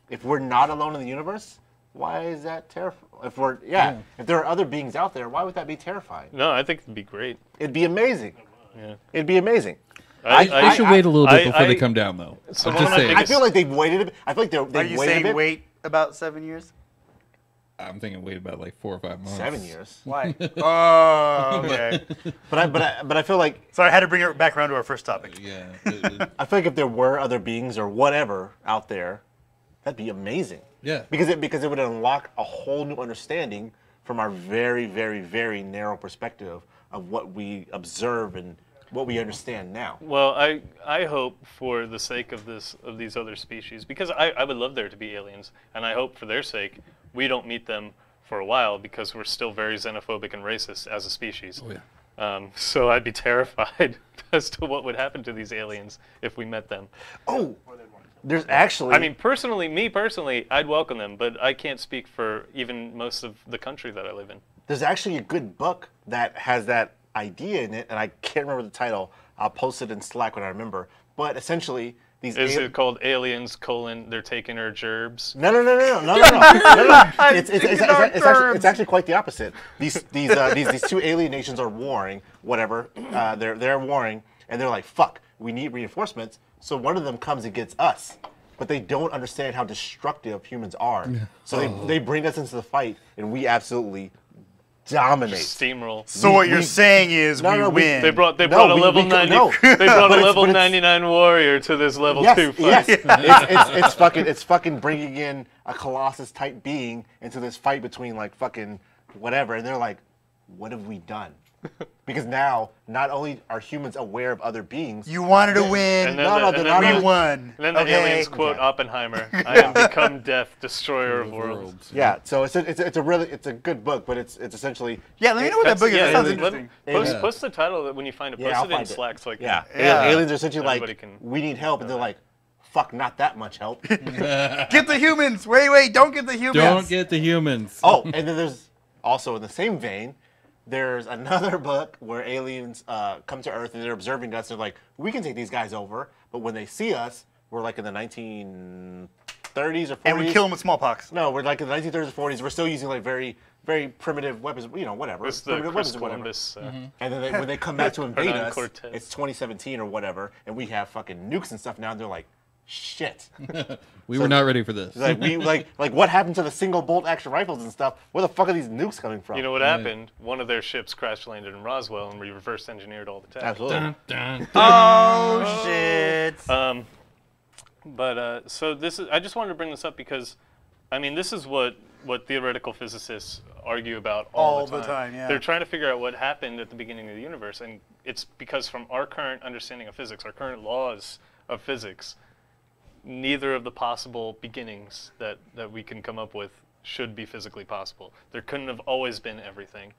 If we're not alone in the universe, why is that terrifying? If there are other beings out there, why would that be terrifying? No, I think it'd be great. It'd be amazing. Yeah. It'd be amazing. They should wait a little bit before they come down, though. So I'm one just of my saying. I feel like they've waited a bit. I feel like they've Are you waited a saying bit. wait about 7 years? I'm thinking wait about like 4 or 5 months. 7 years. Why? Oh, okay. But I feel like Sorry, I had to bring it back around to our first topic. Yeah. I feel like if there were other beings or whatever out there, that'd be amazing. Yeah. Because it would unlock a whole new understanding from our very, very, very narrow perspective of what we observe and what we understand now. Well, I hope for the sake of these other species, because I would love there to be aliens, and I hope for their sake we don't meet them for a while, because we're still very xenophobic and racist as a species. Oh, yeah. So I'd be terrified as to what would happen to these aliens if we met them. Oh, there's actually... I mean, me personally, I'd welcome them, but I can't speak for even most of the country that I live in. There's actually a good book that has that idea in it, and I can't remember the title. I'll post it in Slack when I remember. But essentially, these... Is it called Aliens, they're taking her gerbs? No. It's actually quite the opposite. These 2 alien nations are warring, whatever. They're warring, and they're like, fuck, we need reinforcements. So one of them comes and gets us, but they don't understand how destructive humans are. So they bring us into the fight, and we absolutely dominate. Steamroll. So what you're saying is we win. They brought a level 90. They brought a level 99 warrior to this level 2 fight. Yes, it's fucking bringing in a Colossus type being into this fight between like fucking whatever, and they're like, what have we done? Because now, not only are humans aware of other beings, You wanted to win. And then No, no, the, they're and then not- We the- won. and then the Okay. aliens quote Oppenheimer, I am become death, destroyer of worlds. yeah. So it's a good book, but it's essentially Yeah, let me know what that book is. That sounds interesting. Post the title when you find it. Yeah, Post I'll it in find it. Slack so I can. yeah. Yeah. Aliens are essentially Everybody like, can we need help, and they're like, fuck, not that much help. Get the humans. Wait, don't get the humans. Don't get the humans. Oh, and then there's also in the same vein, there's another book where aliens come to Earth and they're observing us. They're like, we can take these guys over, but when they see us, we're like in the 1930s or 40s. And we kill them with smallpox. No, we're like in the 1930s or 40s. We're still using like very, very primitive weapons. You know, whatever. It's the primitive Chris weapons or whatever. Columbus. And then when they come back to invade Hernan us, Cortez. it's 2017 or whatever, and we have fucking nukes and stuff now. And they're like, shit. We were not ready for this. Like we like what happened to the single bolt action rifles and stuff? Where the fuck are these nukes coming from? You know what happened? One of their ships crash landed in Roswell, and we reverse engineered all the tech. Absolutely. Dun, dun, dun. Oh, shit. So this is. I just wanted to bring this up because, I mean, this is what theoretical physicists argue about all the time. Yeah. They're trying to figure out what happened at the beginning of the universe, and it's because from our current understanding of physics, our current laws of physics, neither of the possible beginnings that we can come up with should be physically possible. There couldn't have always been everything,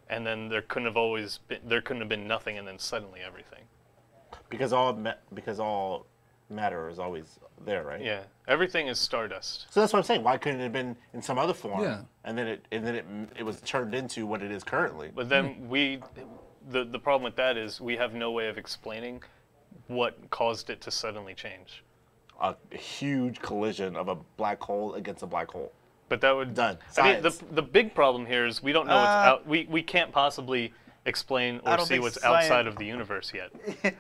and then there couldn't have been nothing, and then suddenly everything. Because all matter is always there, right? Yeah, everything is stardust. So that's what I'm saying. Why couldn't it have been in some other form? Yeah. And then it was turned into what it is currently. But then the problem with that is we have no way of explaining what caused it to suddenly change. A huge collision of a black hole against a black hole. But that would Done. I mean, Science. the big problem here is we don't know what's out. We can't possibly explain I or don't see think what's science- outside of the universe yet.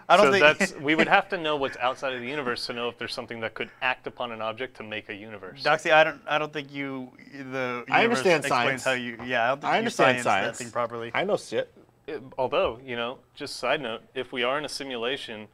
I don't So think. that's we would have to know what's outside of the universe to know if there's something that could act upon an object to make a universe. Doxy, I don't think the universe I understand explains science. how you. Yeah, I don't think I you understand that science. thing properly. I know shit. Although, just side note, if we are in a simulation,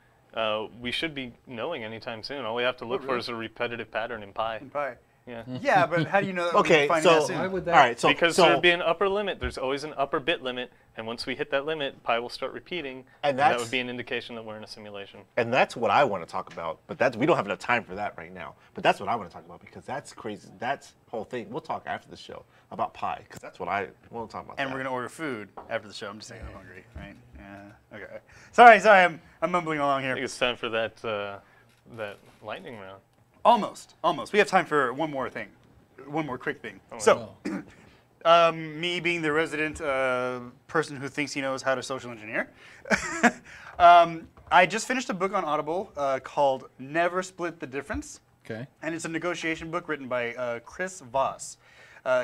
we should be knowing anytime soon. All we have to look for is a repetitive pattern in pi. Pie. Yeah. Yeah, but how do you know that Okay, we're finding so that soon? Why would that? all right, so Because so, there'd be an upper limit. There's always an upper bit limit, and once we hit that limit, pi will start repeating, And that that's- would be an indication that we're in a simulation. and that's what I want to talk about. But we don't have enough time for that right now. But that's what I want to talk about because that's crazy. That's the whole thing. We'll talk after the show about pi because that's what we'll talk about. And that. we're gonna order food after the show. I'm just saying I'm hungry, right? Yeah. Okay. Sorry. I'm mumbling along I here. think it's time for that lightning round. Almost. We have time for one more thing. One more quick thing. So, me being the resident person who thinks he knows how to social engineer, I just finished a book on Audible called Never Split the Difference. Okay. And it's a negotiation book written by Chris Voss.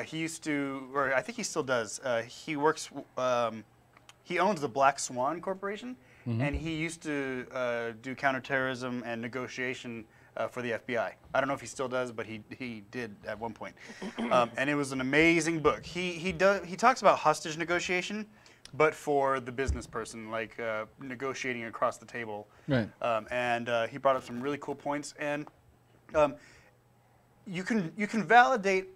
He used to, or I think he still does, he works, he owns the Black Swan Corporation, and he used to do counterterrorism and negotiation for the FBI. I don't know if he still does, but he did at one point. And it was an amazing book. He talks about hostage negotiation, but for the business person, like negotiating across the table. Right. And he brought up some really cool points. And you can validate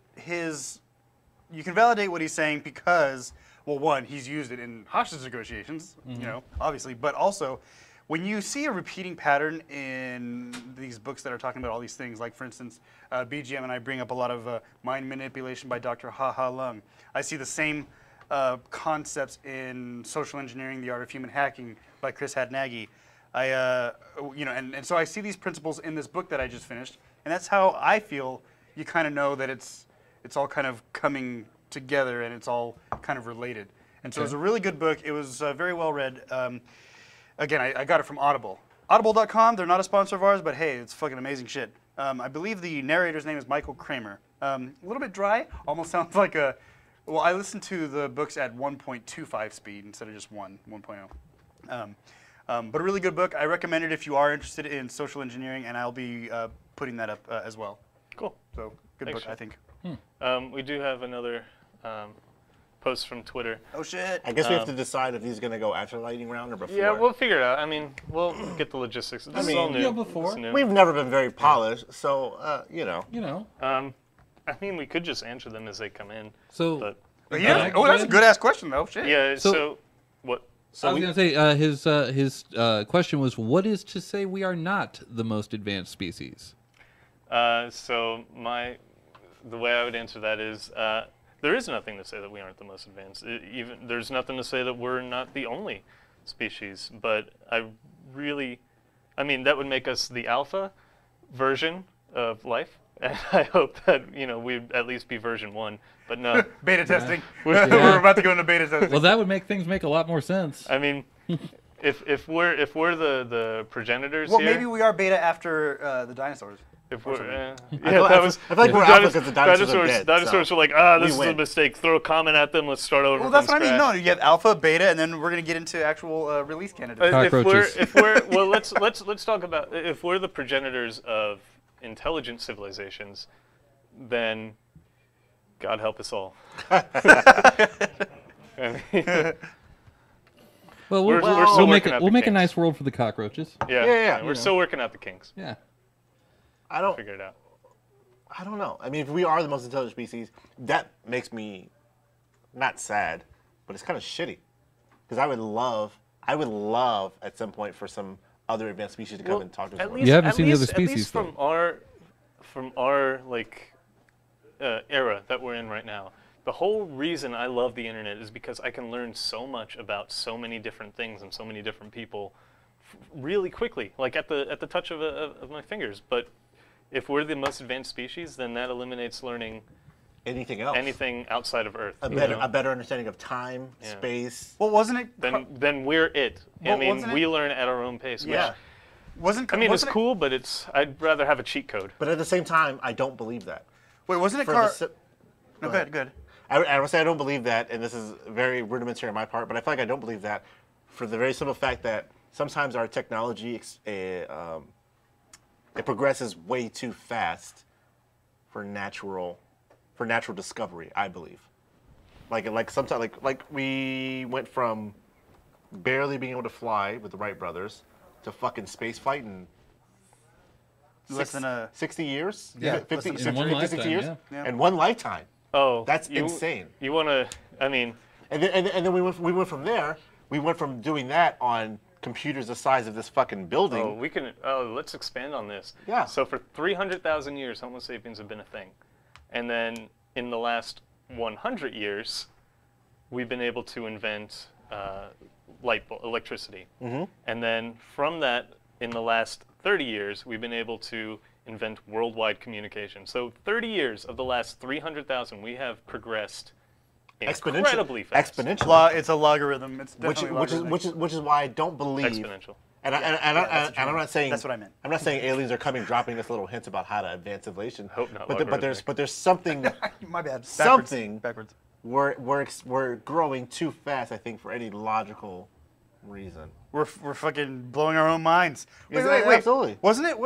what he's saying because, well, one, he's used it in hostage negotiations, obviously, but also when you see a repeating pattern in these books that are talking about all these things, like for instance, BGM and I bring up a lot of mind manipulation by Dr. Ha Ha Lung. I see the same concepts in Social Engineering: The Art of Human Hacking by Chris Hadnagy. And so I see these principles in this book that I just finished, and that's how I feel. You kind of know that it's all kind of coming together and it's all kind of related. And so it was a really good book. It was very well read. Again, I got it from Audible. Audible.com, they're not a sponsor of ours, but hey, it's fucking amazing shit. I believe the narrator's name is Michael Kramer. A little bit dry, almost sounds like well, I listened to the books at 1.25 speed instead of just 1.0. But a really good book. I recommend it if you are interested in social engineering, and I'll be putting that up as well. Cool. So, good Thanks, book, I think. We do have another post from Twitter. Oh, shit. I guess we have to decide if he's going to go after lightning round or before. Yeah, we'll figure it out. I mean, we'll get the logistics. This is all new. before. It's new. We've never been very polished, so you know. You know. I mean, we could just answer them as they come in. So. But Yeah. Oh, that's a good ass question, though. Shit. yeah, So- so what? I was going to say his question was, what is to say we are not the most advanced species? So the way I would answer that is there is nothing to say that we aren't the most advanced. There's nothing to say that we're not the only species. But that would make us the alpha version of life. And I hope that we'd at least be version 1. But no. Beta testing. We're about to go into beta testing. Well, that would make things make a lot more sense. I mean, if we're the progenitors well, here, maybe we are beta after the dinosaurs. If we're, I feel like we're alpha because the dinosaurs are dead. Dinosaurs are like, this is a mistake. Throw a comment at them. Let's start over. Well, that's from what I mean. scratch. No, you have alpha, beta, and then we're gonna get into actual release candidates. Cockroaches. If we're well, let's talk about if we're the progenitors of intelligent civilizations, then God help us all. I mean, Well, we're still working out the we'll make a kinks. nice world for the cockroaches. Yeah. We're still working out the kinks. Yeah. I don't Figure it out. I don't know. I mean, if we are the most intelligent species, that makes me not sad, but it's kind of shitty. Because I would love at some point for some other advanced species to come and talk to us. You haven't seen the other At least species, from our era that we're in right now. The whole reason I love the internet is because I can learn so much about so many different things and so many different people really quickly, like at the touch of my fingers. But if we're the most advanced species, then that eliminates learning anything else. anything outside of Earth. A better understanding of time, space. Well, wasn't it? Then we're it. Well, I mean, wasn't we it- learn at our own pace. Yeah. Wasn't? I mean, it's wasn't it- cool, but I'd rather have a cheat code. But at the same time, I don't believe that. Wait, wasn't it? For No, go ahead. Good. I would say I don't believe that, and this is very rudimentary on my part, but I feel like I don't believe that for the very simple fact that sometimes our technology it progresses way too fast for natural discovery. I believe, like sometimes like we went from barely being able to fly with the Wright brothers to fucking space flight in Less than 60 years, Yeah, 50, in 60, one 50, 60 lifetime, years, yeah. in one lifetime. Oh, That's insane. You want to? I mean, And then we went from there. We went from doing that on computers the size of this fucking building. let's expand on this. Yeah. So for 300,000 years, Homo sapiens have been a thing, and then in the last 100 years, we've been able to invent electricity, and then from that, in the last 30 years, we've been able to invent worldwide communication. So 30 years of the last 300,000, we have progressed incredibly fast. Exponentially. It's a logarithm. It's definitely Which is why I don't believe. Exponential. And I'm not saying That's what I meant. I'm not saying aliens are coming dropping us little hints about how to advance civilization. Hope not. But there's something. My bad. Something. Backwards. We're growing too fast, I think, for any logical reason. We're fucking blowing our own minds. Wait. Absolutely. Wasn't it?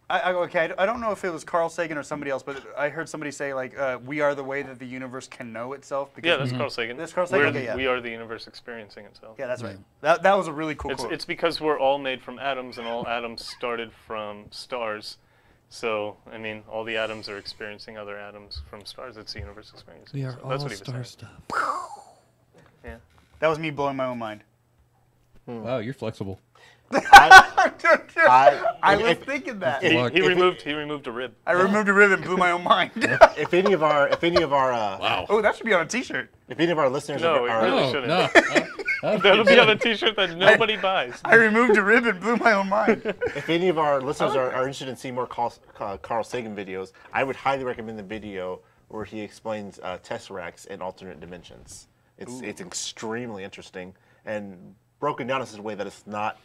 I don't know if it was Carl Sagan or somebody else, but I heard somebody say like, "We are the way that the universe can know itself." Because Yeah, that's Carl Sagan. That's Carl Sagan? Okay, yeah. We are the universe experiencing itself. yeah, that's right. That was a really cool quote. It's because we're all made from atoms, and all atoms started from stars. So, I mean, all the atoms are experiencing oting atoms from stars. It's the universe experiencing. We are So all that's what he was star saying. stuff. Yeah. That was me blowing my own mind. Wow, you're flexible. I was thinking that. He removed a rib. I removed a rib and blew my own mind. If any of our Wow. Oh, that should be on a T-shirt. if any of our listeners No, are, it really No, shouldn't. no. That'll be on a T-shirt that nobody buys. I removed a rib and blew my own mind. if any of our listeners are interested in seeing more Carl Sagan videos, I would highly recommend the video where he explains tesseracts in alternate dimensions. It's extremely interesting and broken down in such a way that it's not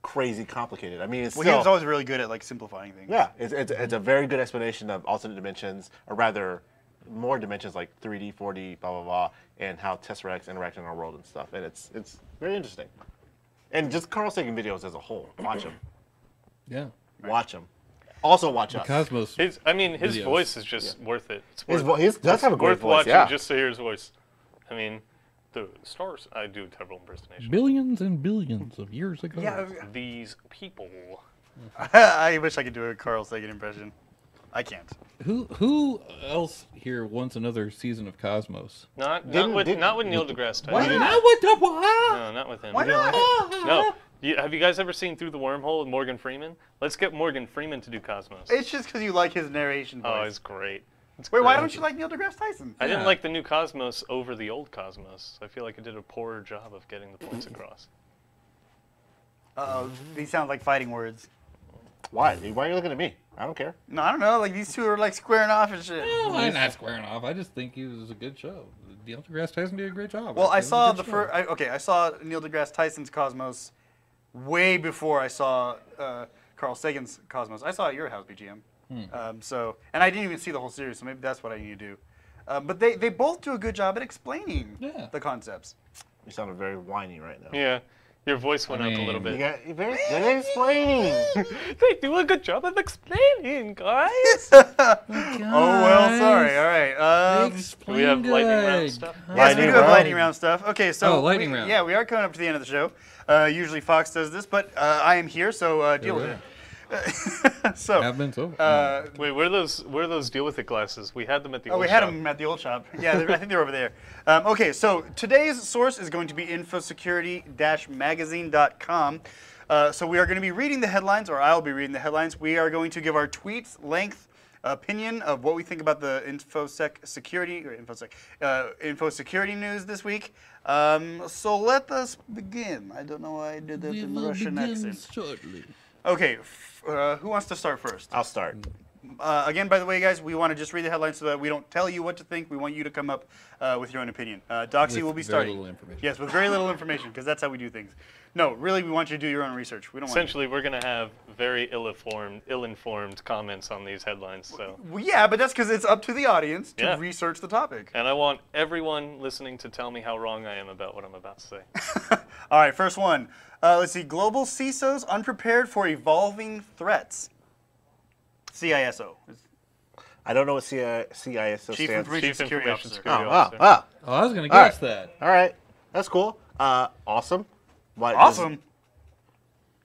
crazy complicated. I mean, it's Well, still, he was always really good at like simplifying things. yeah, it's a very good explanation of alternate dimensions, or rather, more dimensions like 3D, 4D, blah blah blah, and how tesseracts interact in our world and stuff. And it's very interesting. And just Carl Sagan videos as a whole, watch them. Yeah. Watch them. Also watch us. Cosmos. His Videos. voice is just worth it. It's His worth, he does have a great worth voice. watching Yeah. just to hear his voice. I mean, the stars. I do terrible impersonation. Billions and billions of years ago. Yeah, These people. I wish I could do a Carl Sagan impression. I can't. Who else here wants another season of Cosmos? Not Didn't- with didn't- Neil deGrasse Tyson. Why not? What the No, not with him. Why not? No. Have you guys ever seen Through the Wormhole with Morgan Freeman? Let's get Morgan Freeman to do Cosmos. It's just because you like his narration voice. Oh, it's great. It's Wait, why great. don't you like Neil deGrasse Tyson? I didn't Yeah. like the new Cosmos over the old Cosmos. I feel like it did a poorer job of getting the points across. Uh-oh, these sound like fighting words. Why? Why are you looking at me? I don't care. No, I don't know. Like these two are like squaring off and shit. No, I'm not squaring off. I just think he was a good show. Neil deGrasse Tyson did a great job. Well, I It was a saw good the show. first. Okay, I saw Neil deGrasse Tyson's Cosmos way before I saw Carl Sagan's Cosmos. I saw it at your house, BGM. And I didn't even see the whole series, so maybe that's what I need to do. But they both do a good job at explaining the concepts. You sound very whiny right now. Yeah, your voice went up a little You bit. got, you're very good at explaining. They do a good job of explaining, guys. Oh well, sorry. All right. Do we have lightning round stuff? Yes, we Lightning do have round. lightning round stuff. Okay, so Oh, lightning round. Yeah, we are coming up to the end of the show. Usually Fox does this, but I am here, so deal with it. So, Have been so far. Wait, where are those deal with it glasses? We had them at the oh, old we had shop. them at the old shop. Yeah, I think they're over there. Okay, so today's source is going to be infosecurity-magazine.com. So we are going to be reading the headlines, or I'll be reading the headlines. We are going to give our tweets length opinion of what we think about the infosec security news this week. So let us begin. I don't know why I did that We in will Russian begin accent. shortly. Okay, who wants to start first? I'll start. Again, by the way, guys, we want to just read the headlines so that we don't tell you what to think. We want you to come up with your own opinion. Doxy will be Very starting. little information. Yes, with very little information, because that's how we do things. No, really, we want you to do your own research. We don't want. Essentially, we're going to have very ill-informed comments on these headlines. So, Well, yeah, but that's because it's up to the audience to Yeah. research the topic. and I want everyone listening to tell me how wrong I am about what I'm about to say. All right, first one. Let's see. Global CISOs unprepared for evolving threats. CISO. I don't know what CISO Chief stands for. Information Chief Security Information Officer. Security Oh, Officer. oh, Oh, I was going to All guess right. that. all right. That's cool. Awesome. Why, Awesome.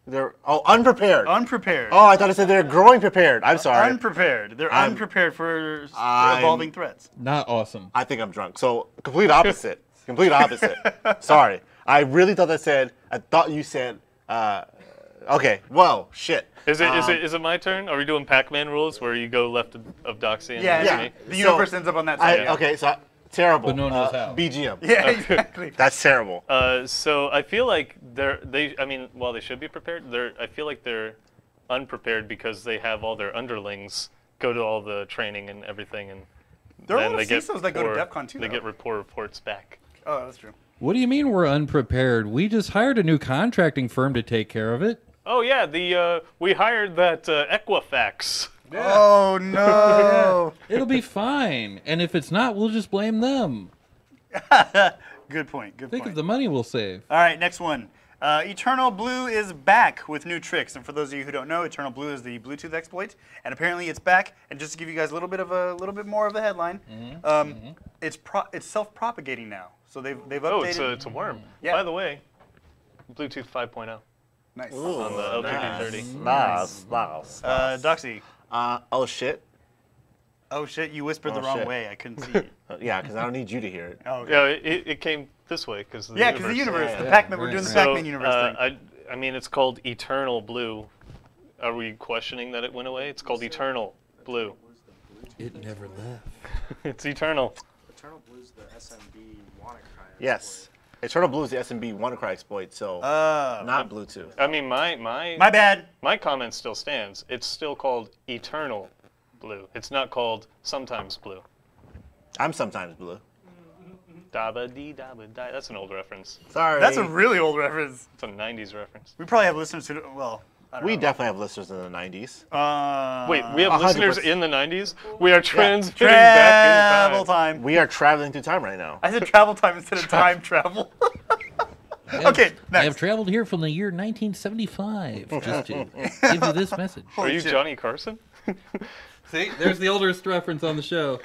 They're unprepared. Unprepared. Oh, I thought it said they're growing prepared. I'm sorry. Unprepared. They're I'm- unprepared for I'm- evolving threats. Not awesome. I think I'm drunk. So complete opposite. Complete opposite. Sorry. I really thought that said. I thought you said. Okay. Whoa. Shit. Is it my turn? Are we doing Pac-Man rules where you go left of Doxy and Yeah, right Yeah. to me? the So, universe ends up on that side. Okay. So terrible. But no one knows how. BGM. Yeah, exactly. That's terrible. So I feel like while they should be prepared, I feel like they're unprepared because they have all their underlings go to all the training and everything, and There are a then lot they of get CISOs that go to poor- DEF CON too, They though. get poor reports back. Oh, that's true. What do you mean we're unprepared? We just hired a new contracting firm to take care of it. Oh yeah, we hired that Equifax. Oh, no. It'll be fine. And if it's not, we'll just blame them. Good point. Good Think point. of the money we'll save. All right, next one. Eternal Blue is back with new tricks. And for those of you who don't know, Eternal Blue is the Bluetooth exploit. And apparently it's back. And just to give you guys a little bit more of the headline, it's self-propagating now. So they've Oh, updated. it's a worm. Yeah. By the way, Bluetooth 5.0 Nice. on the LPP30. Nice. Doxy. Oh shit. Oh shit! You whispered the Oh, wrong shit. way. I couldn't see it. Yeah, because I don't need you to hear it. Oh, okay. Yeah, it came this way because Yeah, because the universe, the Yeah, Pac-Man. We're doing the right. Pac-Man universe thing. I mean, it's called Eternal Blue. Are we questioning that it went away? It's called Eternal Blue. It never left. It's eternal. Eternal Blue's the SMB WannaCry. Yes. Eternal Blue is the SMB WannaCry exploit, so not Bluetooth. I mean, my bad. my comment still stands. It's still called Eternal Blue. It's not called Sometimes Blue. I'm sometimes blue. Dabba dee dabba die. That's an old reference. Sorry. That's a really old reference. It's a '90s reference. We probably have listeners who, well, I don't We know. definitely have listeners in the 90s. Wait, we have 100%. listeners in the '90s. We are transmitting back Travel in time. time. We are traveling through time right now. I said travel time instead of time travel. Okay, I have next. traveled here from the year 1975 just to give you this message. Are you shit. Johnny Carson? See, there's the oldest reference on the show.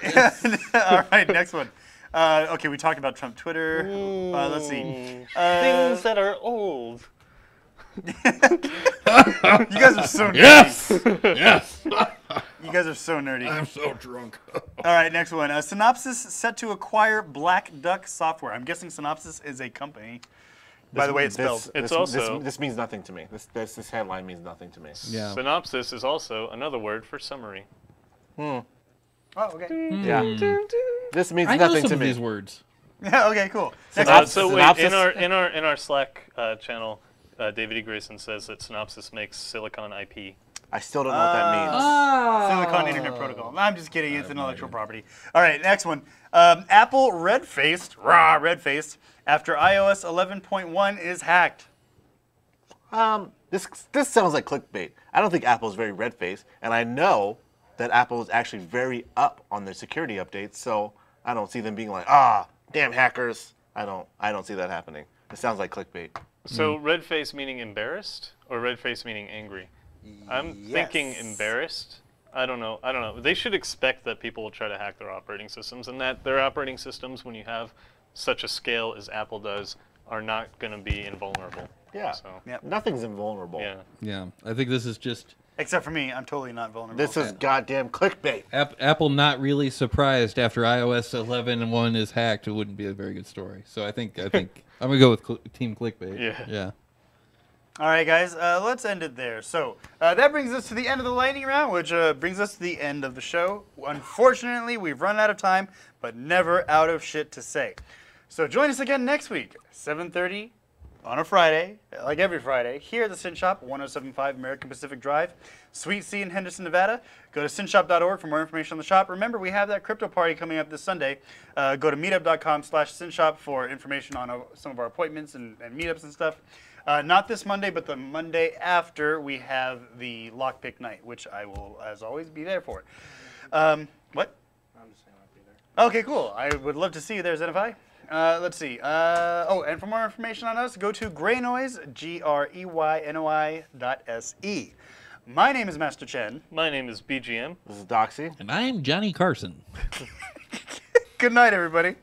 All right, next one. Okay, we talked about Trump Twitter. Let's see. Things that are old. You guys are so nerdy. Yes! Yes! You guys are so nerdy. I'm so drunk. All right, next one. Synopsys set to acquire Black Duck Software. I'm guessing Synopsys is a company. By the way, it's spelled. This means nothing to me. This headline means nothing to me. Yeah. Synopsis is also another word for summary. Oh, okay. Yeah. This means I know nothing some to of me. these words. Yeah, okay, cool. Next Synopsys. one. So wait, Synopsis? in our Slack channel, David E. Grayson says that Synopsys makes Silicon IP. I still don't know what that means. Silicon Internet Protocol. I'm just kidding. It's intellectual property. All right, next one. Apple red-faced, after iOS 11.1 is hacked. This sounds like clickbait. I don't think Apple's very red-faced, and I know that Apple is actually very up on their security updates. So I don't see them being like, damn hackers. I don't see that happening. It sounds like clickbait. So red face meaning embarrassed, or red face meaning angry? I'm thinking embarrassed. I don't know. They should expect that people will try to hack their operating systems, and that their operating systems, when you have such a scale as Apple does, are not going to be invulnerable. Yeah. So, Yep. Nothing's invulnerable. yeah. Yeah, I think this is just Except for me, I'm totally not vulnerable. This is goddamn clickbait. Apple not really surprised after iOS 11.1 is hacked. It wouldn't be a very good story. So I think I'm gonna go with Team Clickbait. Yeah. All right, guys, let's end it there. So that brings us to the end of the lightning round, which brings us to the end of the show. Unfortunately, we've run out of time, but never out of shit to say. So join us again next week, 7:30 on a Friday, like every Friday, here at the Sin Shop, 1075 American Pacific Drive, Suite C in Henderson, Nevada. Go to sinshop.org for more information on the shop. Remember, we have that crypto party coming up this Sunday. Go to meetup.com/sinshop for information on some of our appointments and meetups and stuff. Not this Monday, but the Monday after, we have the Lockpick Night, which I will, as always, be there for. What? I'm just saying I'll be there. Okay, cool. I would love to see you there, Zenify. Let's see. And for more information on us, go to Greynoise, GREYNOI.SE. My name is Master Chen. My name is BGM. This is Doxy. And I'm Johnny Carson. Good night, everybody.